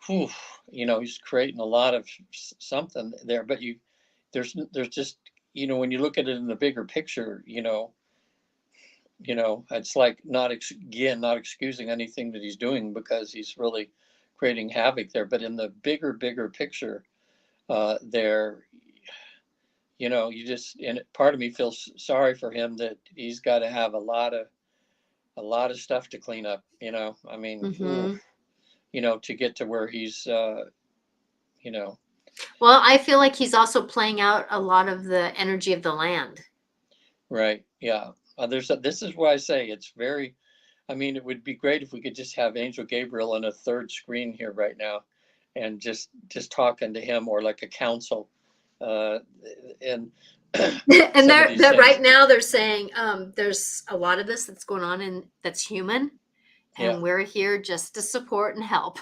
whew, he's creating a lot of something there, but there's just, when you look at it in the bigger picture, it's like not excusing anything that he's doing because he's really creating havoc there. But in the bigger picture, there, you just, and part of me feels sorry for him that he's got to have a lot of stuff to clean up. I mean, ooh, Hmm. to get to where he's, you know, Well, I feel like he's also playing out a lot of the energy of the land. right. Yeah. This is why I say it's very, I mean, it would be great if we could just have Angel Gabriel on a third screen here right now and just talking to him, or like a council, and And some of they're, these that things. right now they're saying there's a lot of this that's going on and that's human, Yeah, and we're here just to support and help.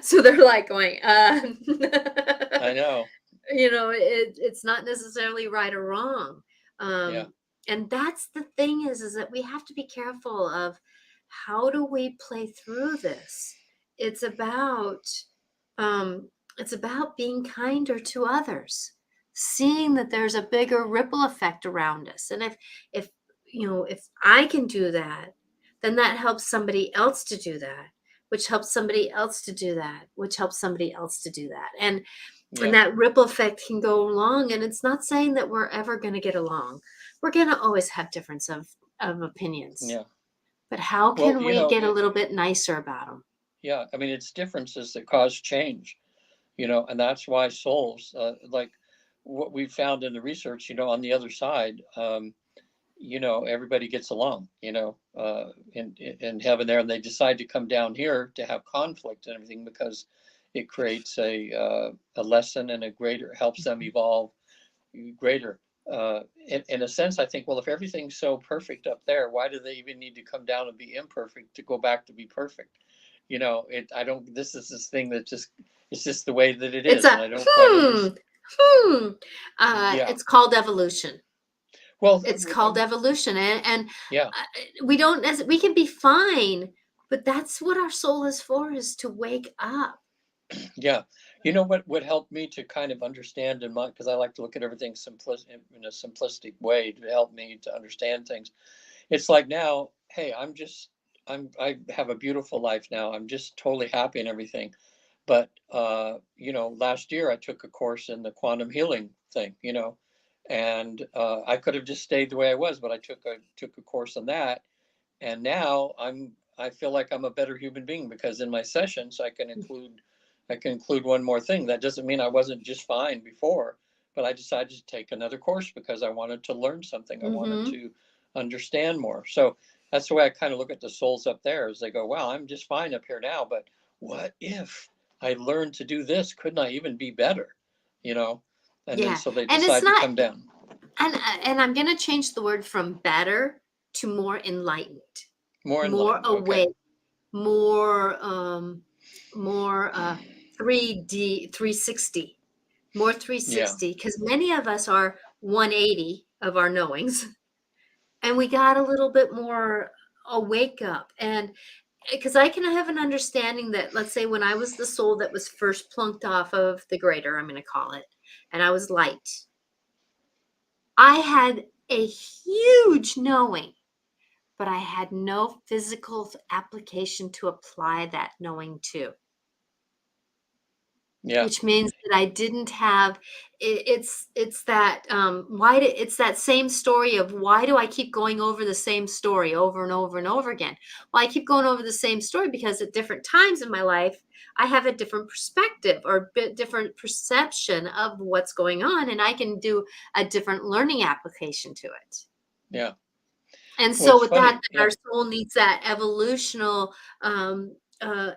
So they're like going, I know. it's not necessarily right or wrong. Yeah, And that's the thing is that we have to be careful of how do we play through this. It's about um, it's about being kinder to others, seeing that there's a bigger ripple effect around us. And if if I can do that, then that helps somebody else to do that, which helps somebody else to do that, which helps somebody else to do that. And yeah, that ripple effect can go along. And it's not saying that we're ever going to get along. We're going to always have difference of opinions. yeah. But how Well, can we get a little bit nicer about them? yeah. I mean, it's differences that cause change. And that's why souls, like what we found in the research, on the other side, everybody gets along, in heaven there, and they decide to come down here to have conflict and everything because it creates a lesson and a greater, helps them evolve greater. In a sense, I think, well, if everything's so perfect up there, why do they even need to come down and be imperfect to go back to be perfect? I don't, this thing that just, it's just the way that it It's is. a And I don't quite understand. hmm. Yeah. It's called evolution. Well, It's called evolution, and yeah. we don't. We can be fine, but that's what our soul is for: is to wake up. Yeah. You know what helped me to kind of understand in my, because I like to look at everything in a simplistic way to help me to understand things. It's like now, hey, I have a beautiful life now. I'm just totally happy and everything. But last year I took a course in the quantum healing thing, and I could have just stayed the way I was, but I took a course on that, and now I feel like I'm a better human being because in my sessions I can include one more thing. That doesn't mean I wasn't just fine before, but I decided to take another course because I wanted to learn something. I wanted Hmm. to understand more. So that's the way I kind of look at the souls up there, as they go, wow, I'm just fine up here now, but what if I learned to do this? Couldn't I even be better? You know? And then Yeah, so they and it's decide to not. come down. And I'm gonna change the word from better to more enlightened, More more enlightened. Okay. awake, more more 3D 360, more Yeah. 360, because many of us are 180 of our knowings, and we got a little bit more a wake up. And because I can have an understanding that, let's say, when I was the soul that was first plunked off of the greater, I'm going to call it, and I was light, I had a huge knowing, but I had no physical application to apply that knowing to. Yeah. Which means that I didn't have it's that, it's that same story of why do I keep going over the same story over and over and over again? Well, I keep going over the same story because at different times in my life, I have a different perspective or a bit different perception of what's going on, and I can do a different learning application to it. Yeah. And Well, so it's with that, funny. then our Yeah. soul needs that evolutional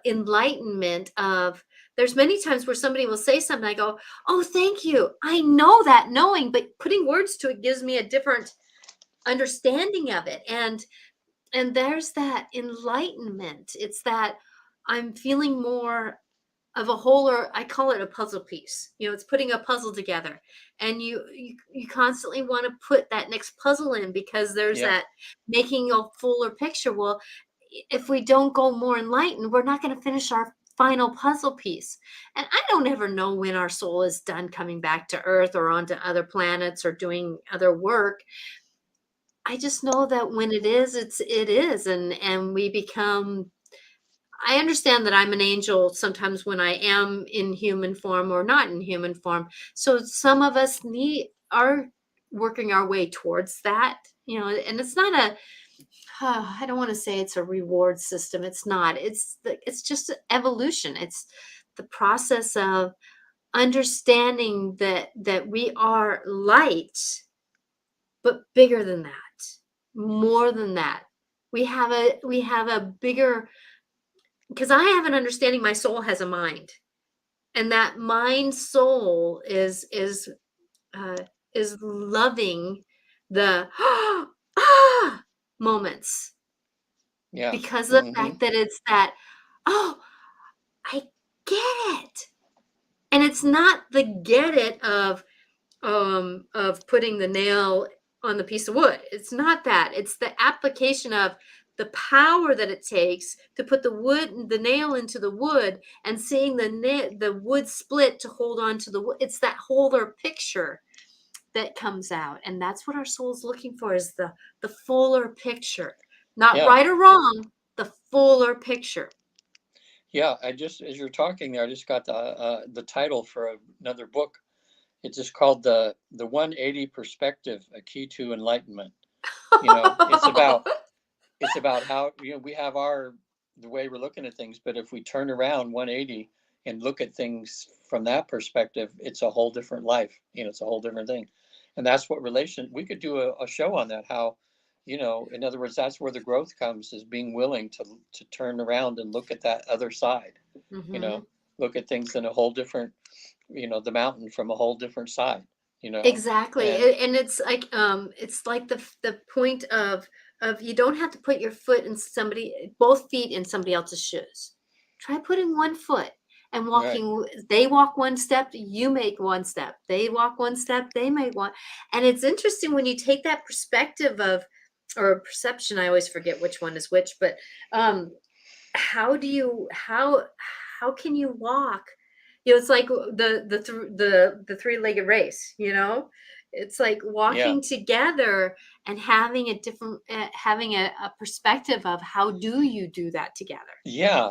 enlightenment of there's many times where somebody will say something, I go, oh, thank you. I know that knowing, but putting words to it gives me a different understanding of it. And there's that enlightenment. It's that I'm feeling more of a whole, or I call it a puzzle piece. It's putting a puzzle together, and you constantly want to put that next puzzle in, because there's Yeah. that making a fuller picture. Well, if we don't go more enlightened, we're not going to finish our final puzzle piece. And I don't ever know when our soul is done coming back to earth or onto other planets or doing other work. I just know that when it is, it is, and we become. I understand that I'm an angel sometimes when I am in human form or not in human form. So some of us are working our way towards that, and it's not a. I don't want to say it's a reward system. It's not. It's just evolution. It's the process of understanding that we are light, but bigger than that, more than that. We have a bigger, because I have an understanding my soul has a mind, and that mind soul uh, is loving the moments, Yeah. because of the Hmm. fact that it's that, oh, I get it. And it's not the get it of putting the nail on the piece of wood. It's not that. It's the application of the power that it takes to put the nail into the wood, and seeing the wood split to hold on to the wood. It's that wholer picture that comes out, and that's what our soul's looking for, is the fuller picture, not Yeah. right or wrong, the fuller picture. Yeah. I just, as you're talking there, I just got the title for another book. It's just called the 180 Perspective: A Key to Enlightenment. It's about how, we have the way we're looking at things, but if we turn around 180 and look at things from that perspective, it's a whole different life. It's a whole different thing. And that's what relation we could do a show on that, how, in other words, that's where the growth comes, is being willing to turn around and look at that other side, you know Mhm. look at things in a whole different, the mountain from a whole different side, Exactly, and and it's like the point of you don't have to put your foot in both feet in somebody else's shoes. Try putting one foot and right. they walk one step, you make one step. They walk one step, they make one. And it's interesting when you take that perspective of, or perception, I always forget which one is which, but um how do you how can you walk? It's like the three-legged race. It's like Yeah. walking together and having a different having a perspective of how do you do that together. Yeah,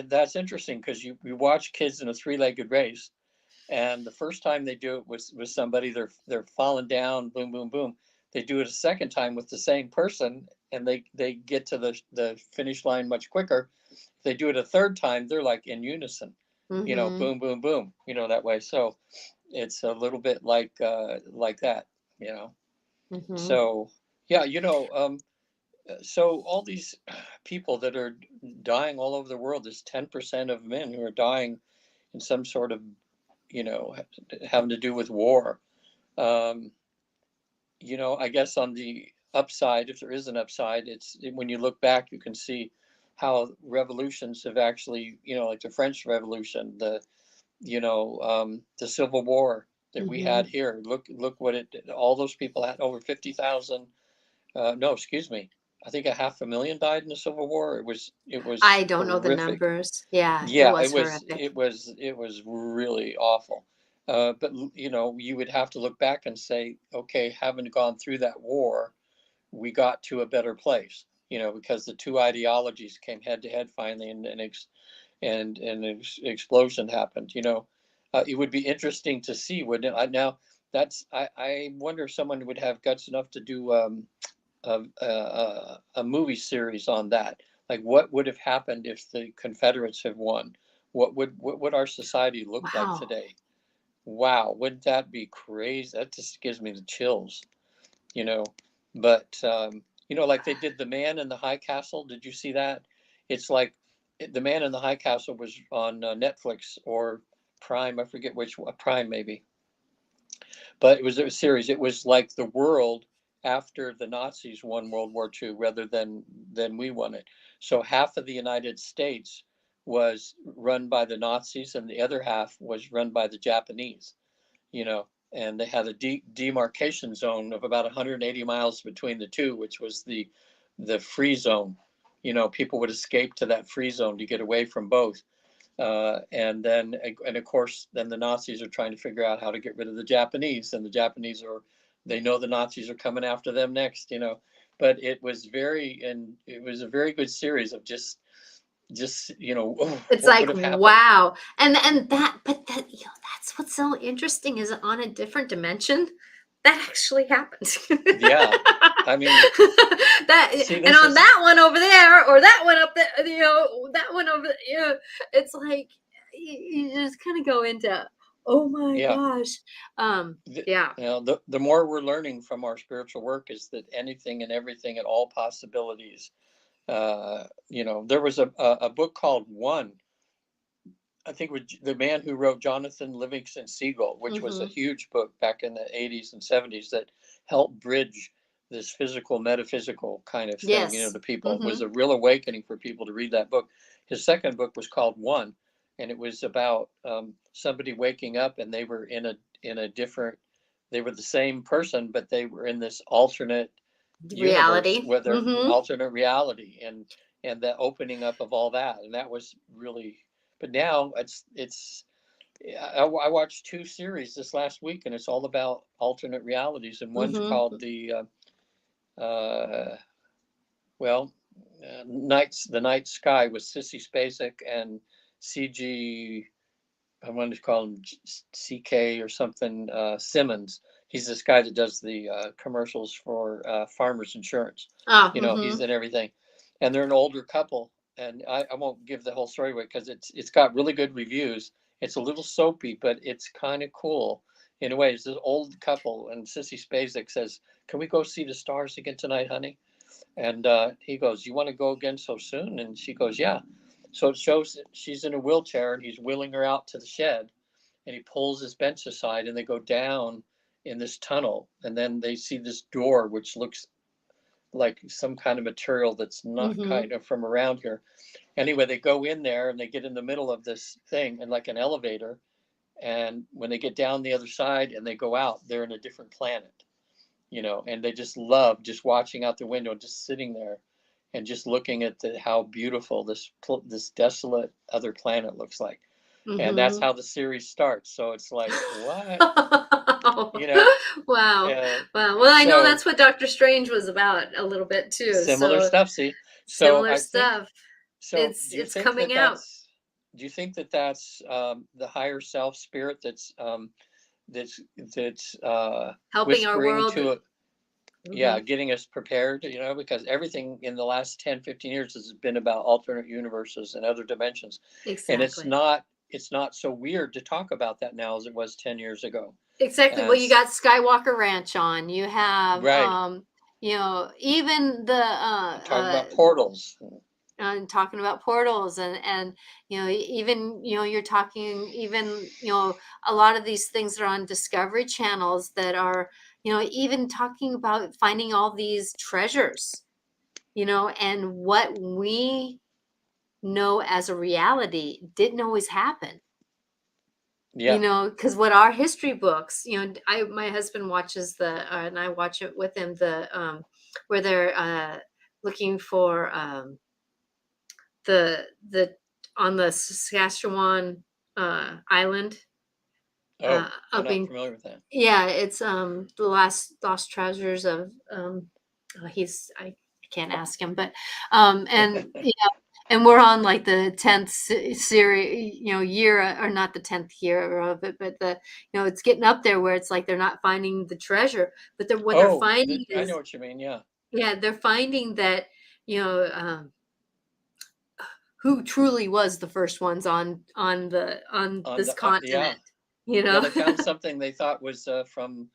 that's interesting, because you watch kids in a three-legged race, and the first time they do it with somebody, they're falling down, boom, boom, boom. They do it a second time with the same person, and they get to the finish line much quicker. They do it a third time, they're like in unison, Mhm. boom, boom, boom, that way. So it's a little bit like that, you know. Mhm. So yeah, so all these people that are dying all over the world, there's 10% of men who are dying in some sort of, having to do with war. Um, I guess on the upside, if there is an upside, when you look back, you can see how revolutions have actually, like the French Revolution, the Civil War that we had Mhm. here. Look what all those people had, over 50,000. No, excuse me. I think 500,000 died in the Civil War. It was I don't know the horrific. numbers. Yeah, it Yeah, it was was horrific. it was it was really awful. But you would have to look back and say, okay, having gone through that war, we got to a better place. Because the two ideologies came head to head finally, and an explosion happened. It would be interesting to see, wouldn't it? Now, I wonder if someone would have guts enough to do a movie series on that. Like, what would have happened if the Confederates have won? What would our society look like Wow. today? Wow, wouldn't that be crazy? That just gives me the chills, you know. But like they did the Man in the High Castle. Did you see that? It's like the Man in the High Castle was on Netflix or Prime. I forget which one, Prime maybe, but it was a series. It was like the world after the Nazis won World War II rather than we won it. So half of the United States was run by the Nazis and the other half was run by the Japanese, you know, and they had a demarcation zone of about 180 miles between the two, which was the free zone. You know, people would escape to that free zone to get away from both. And then, and of course, then the Nazis are trying to figure out how to get rid of the Japanese, and the Japanese they know the Nazis are coming after them next, you know. But it was it was a very good series of just, you know, It's what like, would have happened? wow. And that, but that, you know, that's what's so interesting is on a different dimension, that actually happens. Yeah, I mean, That, see, and this on is, that one over there, or that one up there, you know, that one over, you know, it's like you just kind of go into, oh my yeah. gosh. Yeah. You know, the more we're learning from our spiritual work is that anything and everything and all possibilities. You know, there was a book called One. I think with the man who wrote Jonathan Livingston Seagull, which was a Mm-hmm. huge book back in the 80s and 70s that helped bridge this physical, metaphysical kind of thing, you know, Yes. to people. It was Mm-hmm. a real awakening for people to read that book. His second book was called One, and it was about somebody waking up and they were in a different, they were the same person, but they were in this alternate universe, Reality. whether Mm-hmm. alternate reality, and the opening up of all that, and that was really. But now it's I watched two series this last week, and it's all about alternate realities, and one's Mm-hmm. called uh, well, the night sky with Sissy Spacek and CG. I wanted to call him CK or something. Simmons. He's this guy that does the commercials for Farmers Insurance. Ah, You know, he's mm-hmm. in everything, and they're an older couple. And I won't give the whole story away because it's got really good reviews. It's a little soapy, but it's kind of cool in a way. It's this old couple, and Sissy Spacek says, "Can we go see the stars again tonight, honey?" And he goes, "You want to go again so soon?" And she goes, "Yeah." So it shows that she's in a wheelchair and he's wheeling her out to the shed, and he pulls his bench aside and they go down in this tunnel, and then they see this door which looks like some kind of material that's not Mm-hmm. kind of from around here. Anyway, they go in there and they get in the middle of this thing and like an elevator, and when they get down the other side and they go out, they're in a different planet, you know, and they just love just watching out the window, just sitting there and just looking at how beautiful this desolate other planet looks like. And that's Mm-hmm. how the series starts. So it's like, what, you know, Wow. uh, Wow. Well, I know so that's what Doctor Strange was about a little bit too. similar So stuff. See, so similar I think, stuff. so do you It's think coming out, do you think that that's the higher self spirit that's helping our whispering world. to it? Yeah, Hmm. getting us prepared, you know, because everything in the last 10, 15 years has been about alternate universes and other dimensions. And Exactly. it's not so weird to talk about that now as it was 10 years ago. Exactly. Well, And you got Skywalker Ranch on. You have, right, you know, even the talking about portals. and talking about portals and you know even you know you're talking even you know a lot of these things are on discovery channels that are you know even talking about finding all these treasures you know and what we know as a reality didn't always happen you Yeah. know because what our history books you know I my husband watches the and I watch it with him the where they're looking for the on the Saskatchewan island Oh, I'm up not in familiar with that. yeah it's the last lost treasures of he's I can't ask him but and yeah and we're on like the 10th series you know year or not the 10th year of it but the you know it's getting up there where it's like they're not finding the treasure but they're what they're Oh, finding I know is what you mean. Yeah. yeah they're finding that you know who truly was the first ones on On this yeah. continent, you Yeah, know? they found something they thought was from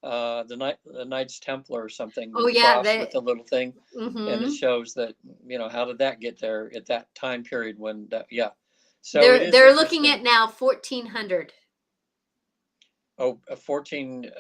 the Knights Templar or something Oh, with the yeah, cross with they the little thing, and it mhm. shows that, you know, how did that get there at that time period when that, yeah. So it is They're looking interesting. at now 1400. Oh, 14.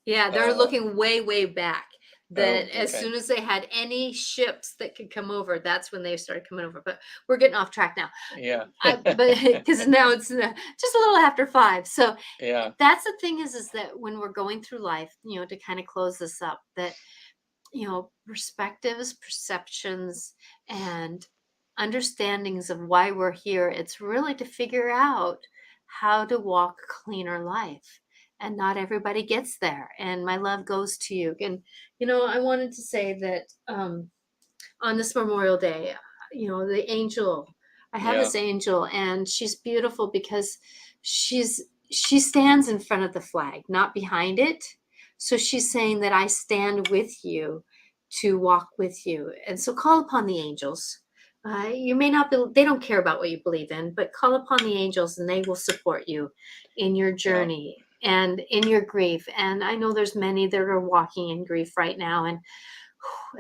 Yeah, they're looking way, way back. Oh, That as okay. soon as they had any ships that could come over, that's when they started coming over. But we're getting off track now. Yeah. But because now it's just a little after 5. So Yeah. that's the thing is that when we're going through life, to kind of close this up, that perspectives, perceptions, and understandings of why we're here, it's really to figure out how to walk a cleaner life. And not everybody gets there. And my love goes to you. And, I wanted to say that on this Memorial Day, the angel, I have Yeah. this angel, and she's beautiful because she stands in front of the flag, not behind it. So she's saying that I stand with you to walk with you. And so call upon the angels. You may not be, they don't care about what you believe in, but call upon the angels and they will support you in your Yeah. journey and in your grief. And I know there's many that are walking in grief right now. And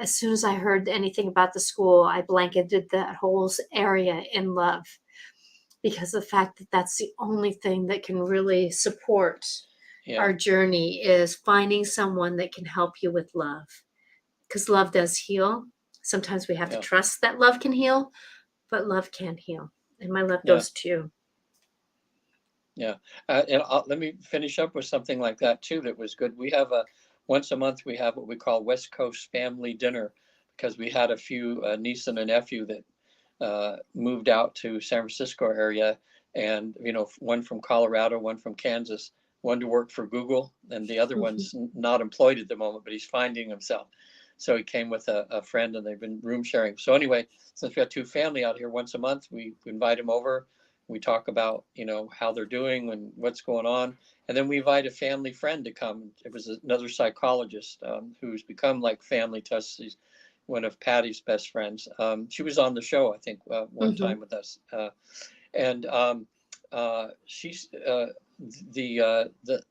as soon as I heard anything about the school, I blanketed that whole area in love, because the fact that that's the only thing that can really support Yeah. our journey is finding someone that can help you with love, because love does heal. Sometimes we have to Yeah. trust that love can heal, but love can heal. And my love Yeah. goes to you. Yeah. And let me finish up with something like that too. That was good. We have once a month, we have what we call West Coast family dinner, because we had a few niece and a nephew that moved out to San Francisco area, and one from Colorado, one from Kansas, one to work for Google, and the other Mhm. one's not employed at the moment, but he's finding himself. So he came with a friend, and they've been room sharing. So anyway, since we have two family out here, once a month we invite them over. We talk about how they're doing and what's going on, and then we invite a family friend to come. It was another psychologist who's become like family to us. He's one of Patty's best friends. She was on the show, I think, one Mhm. time with us, and she's the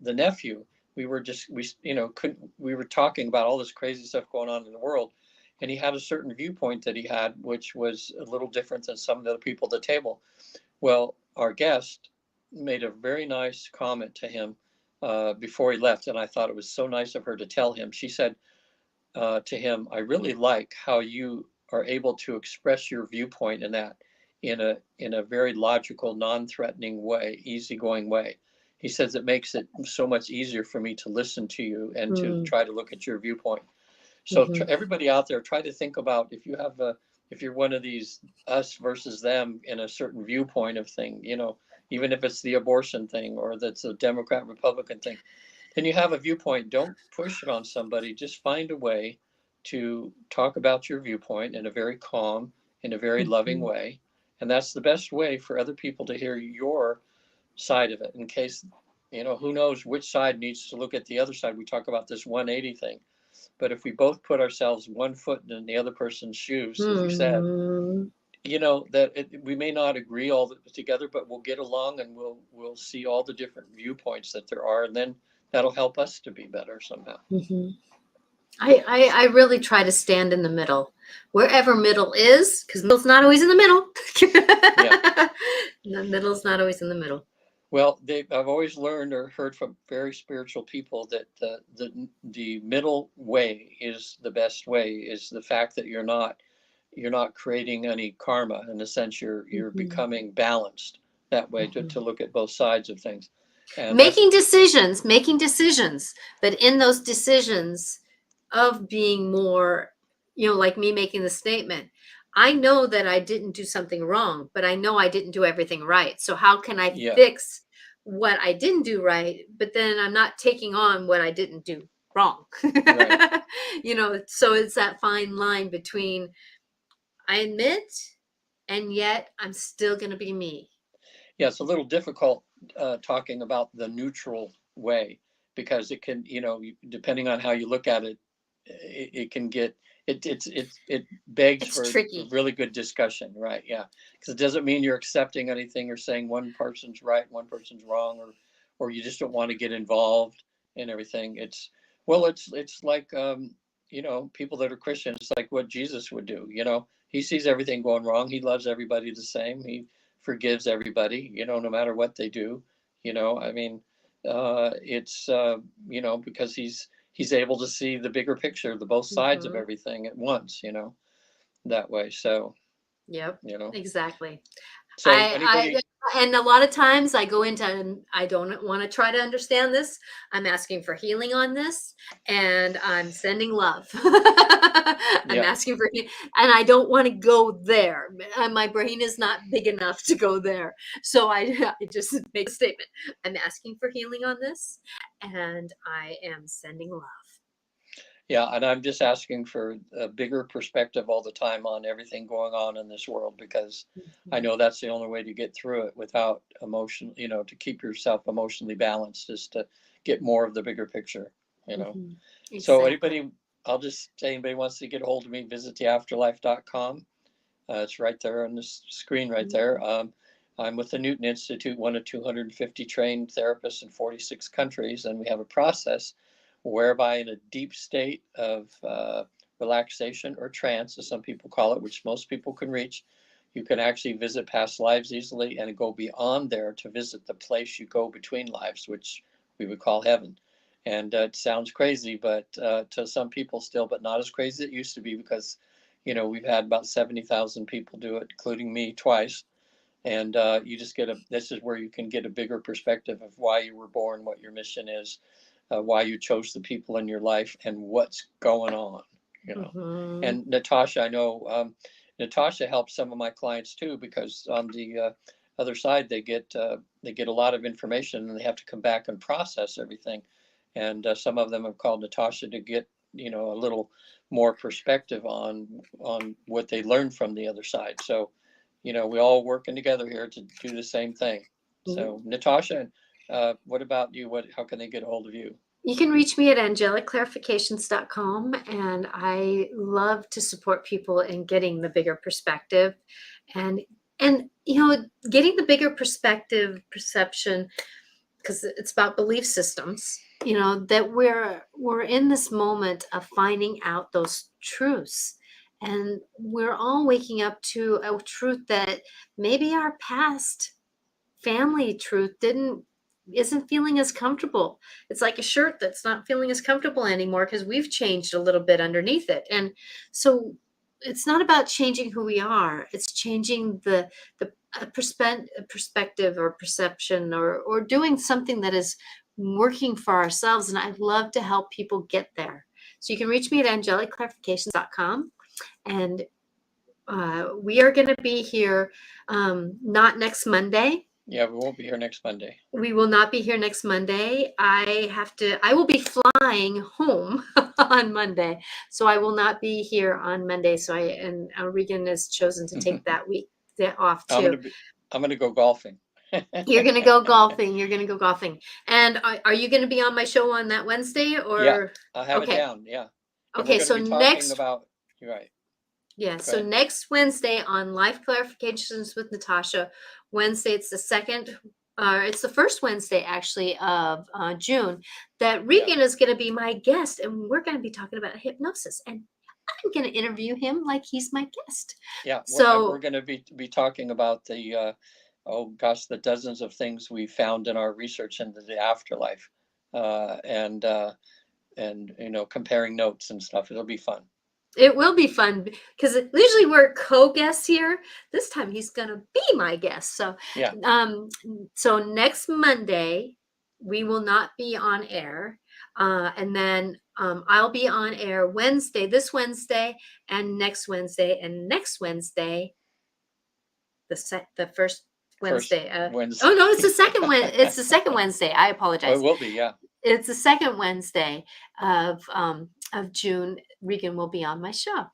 nephew. We were talking about all this crazy stuff going on in the world, and he had a certain viewpoint that he had, which was a little different than some of the other people at the table. Well, our guest made a very nice comment to him before he left, and I thought it was so nice of her to tell him. She said to him, "I really like how you are able to express your viewpoint in that in a very logical, non-threatening way, easygoing way." He says it makes it so much easier for me to listen to you and to Mm. try to look at your viewpoint. So Mhm. everybody out there, try to think about if you're one of these us versus them in a certain viewpoint of thing, even if it's the abortion thing or that's a Democrat Republican thing, then you have a viewpoint. Don't push it on somebody. Just find a way to talk about your viewpoint in a very calm, in a very loving Mhm. way. And that's the best way for other people to hear your side of it, in case, who knows which side needs to look at the other side. We talk about this 180 thing. But if we both put ourselves one foot in the other person's shoes, as you said, Mhm. that we may not agree all together, but we'll get along and we'll see all the different viewpoints that there are, and then that'll help us to be better somehow. Mhm. I really try to stand in the middle, wherever middle is, because middle's not always in the middle. Yeah. The middle's not always in the middle. Well, I've always learned or heard from very spiritual people that the middle way is the best way. Is the fact that you're not creating any karma. In a sense, you're Mhm. becoming balanced that way to, Mhm. to look at both sides of things, and that's Making decisions, but in those decisions of being more, like me making the statement, I know that I didn't do something wrong, but I know I didn't do everything right. So how can I yeah, fix what I didn't do right? But then I'm not taking on what I didn't do wrong. right. So it's that fine line between I admit, and yet I'm still going to be me. Yeah, it's a little difficult talking about the neutral way, because it can, depending on how you look at it, it can get it begs It's for a tricky. really good discussion, right? Yeah, because it doesn't mean you're accepting anything or saying one person's right, one person's wrong, or you just don't want to get involved in everything. It's like people that are Christians, it's like what Jesus would do. He sees everything going wrong. He loves everybody the same. He forgives everybody, no matter what they do. I mean, it's because he's able to see the bigger picture, the both sides of everything at once, that way. So, Yep, exactly. So I and a lot of times I go into and I don't want to try to understand this. I'm asking for healing on this, and I'm sending love. I'm yeah, asking for and I don't want to go there. My brain is not big enough to go there. So I just make a statement. I'm asking for healing on this, and I am sending love. yeah, and I'm just asking for a bigger perspective all the time on everything going on in this world, because I Mhm. know that's the only way to get through it without emotion, to keep yourself emotionally balanced, is to get. More of the bigger picture. Mhm. So Exactly. anybody, I'll just say, anybody wants to get a hold of me, visit theafterlife.com. It's right there on the screen right there. I'm with the Newton Institute, one of 250 trained therapists in 46 countries, and we have a process whereby, in a deep state of relaxation or trance, as some people call it, which most people can reach, you can actually visit past lives easily and go beyond there to visit the place you go between lives, which we would call heaven. And it sounds crazy, but to some people still, but not as crazy as it used to be, because we've had about 70,000 people do it, including me twice. And you just this is where you can get a bigger perspective of why you were born, what your mission is, why you chose the people in your life, and what's going on. Mhm. And Natasha, I know Natasha helps some of my clients too, because on the other side, they get a lot of information and they have to come back and process everything. And some of them have called Natasha to get a little more perspective on what they learned from the other side. So, we all working together here to do the same thing. So, Natasha, what about you? How can they get a hold of you? You can reach me at angelicclarifications.com, and I love to support people in getting the bigger perspective, and getting the bigger perspective perception, because it's about belief systems, that we're in this moment of finding out those truths, and we're all waking up to a truth that maybe our past family truth didn't isn't feeling as comfortable. It's like a shirt that's not feeling as comfortable anymore because we've changed a little bit underneath it. And so it's not about changing who we are. It's changing the perspective or perception, or doing something that is working for ourselves. And I'd love to help people get there. So you can reach me at angelicclarifications.com. And we are going to be here, not next Monday. Yeah, we won't be here next Monday. We will not be here next Monday. I will be flying home on Monday. So I will not be here on Monday. And Regan has chosen to take that week off I'm too. gonna be. I'm gonna go golfing. You're going to go golfing. You're going to go golfing. And are you going to be on my show on that Wednesday, Yeah, or? I have it Okay. down. Yeah, and we're Okay. gonna So be talking next, about. You're right. yeah. Go So ahead. next Wednesday on Life Clarifications with Natasha. Wednesday, it's the first Wednesday actually of June, that Yeah, Regan is going to be my guest, and we're going to be talking about hypnosis. And I'm going to interview him like he's my guest. yeah. We're So, gonna be talking about the oh gosh, the dozens of things we found in our research into the afterlife, and comparing notes and stuff. It'll be fun. it will be fun because usually we're co-guests here. This time he's gonna be my guest. Yeah. Um, so next Monday we will not be on air, and then I'll be on air this Wednesday, and next Wednesday, the first First Wednesday. Wednesday. Oh no, it's the second It's the second Wednesday. I Oh, it apologize. will be. Yeah. It's the second Wednesday of June. Regan will be on my show.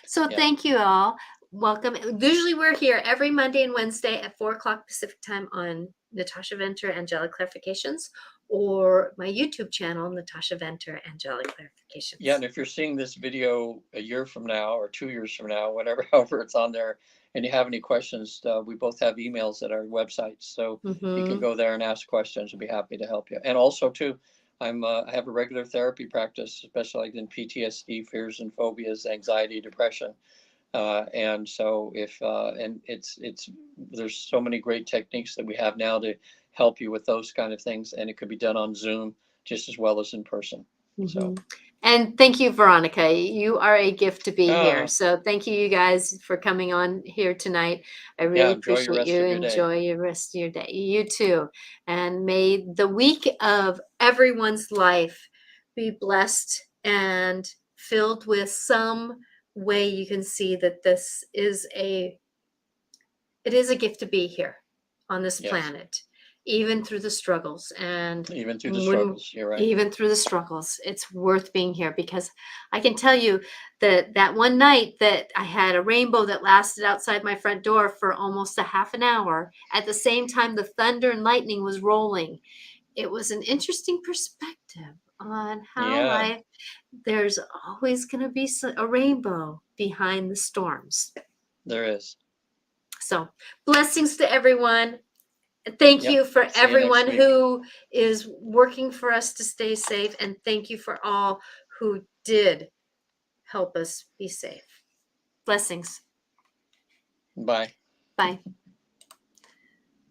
So Yeah. thank you all. Welcome. Usually we're here every Monday and Wednesday at 4 o'clock Pacific time on Natasha Venter Angelic Clarifications, or my YouTube channel, Natasha Venter Angelic Yeah, Clarifications. and if you're seeing this video a year from now or 2 years from now, whatever, however it's on there, and you have any questions, we both have emails at our website, so you can Mm-hmm. go there and ask questions. I'll be happy to help you. And also, too, I have a regular therapy practice specialized in PTSD, fears and phobias, anxiety, depression. And so if and it's there's so many great techniques that we have now to help you with those kind of things. And it could be done on Zoom just as well as in person. So, And thank you, Veronica. You are a gift to be here. uh, So thank you guys for coming on here tonight. I yeah, really enjoy your appreciate rest you. of your day. Enjoy your rest of your day. You too. And may the week of everyone's life be blessed and filled with some way you can see that this is it is a gift to be here on this Yes. planet, even through the struggles. And Even through the struggles. You're right. even through the struggles, it's worth being here, because I can tell you that that one night that I had a rainbow that lasted outside my front door for almost a half an hour, at the same time the thunder and lightning was rolling, it was an interesting perspective on how Yeah, life, there's always going to be a rainbow behind the storms. there is. So blessings to everyone. Thank Yep. you for See you next everyone week. who is working for us to stay safe. And thank you for all who did help us be safe. Blessings. Bye. Bye.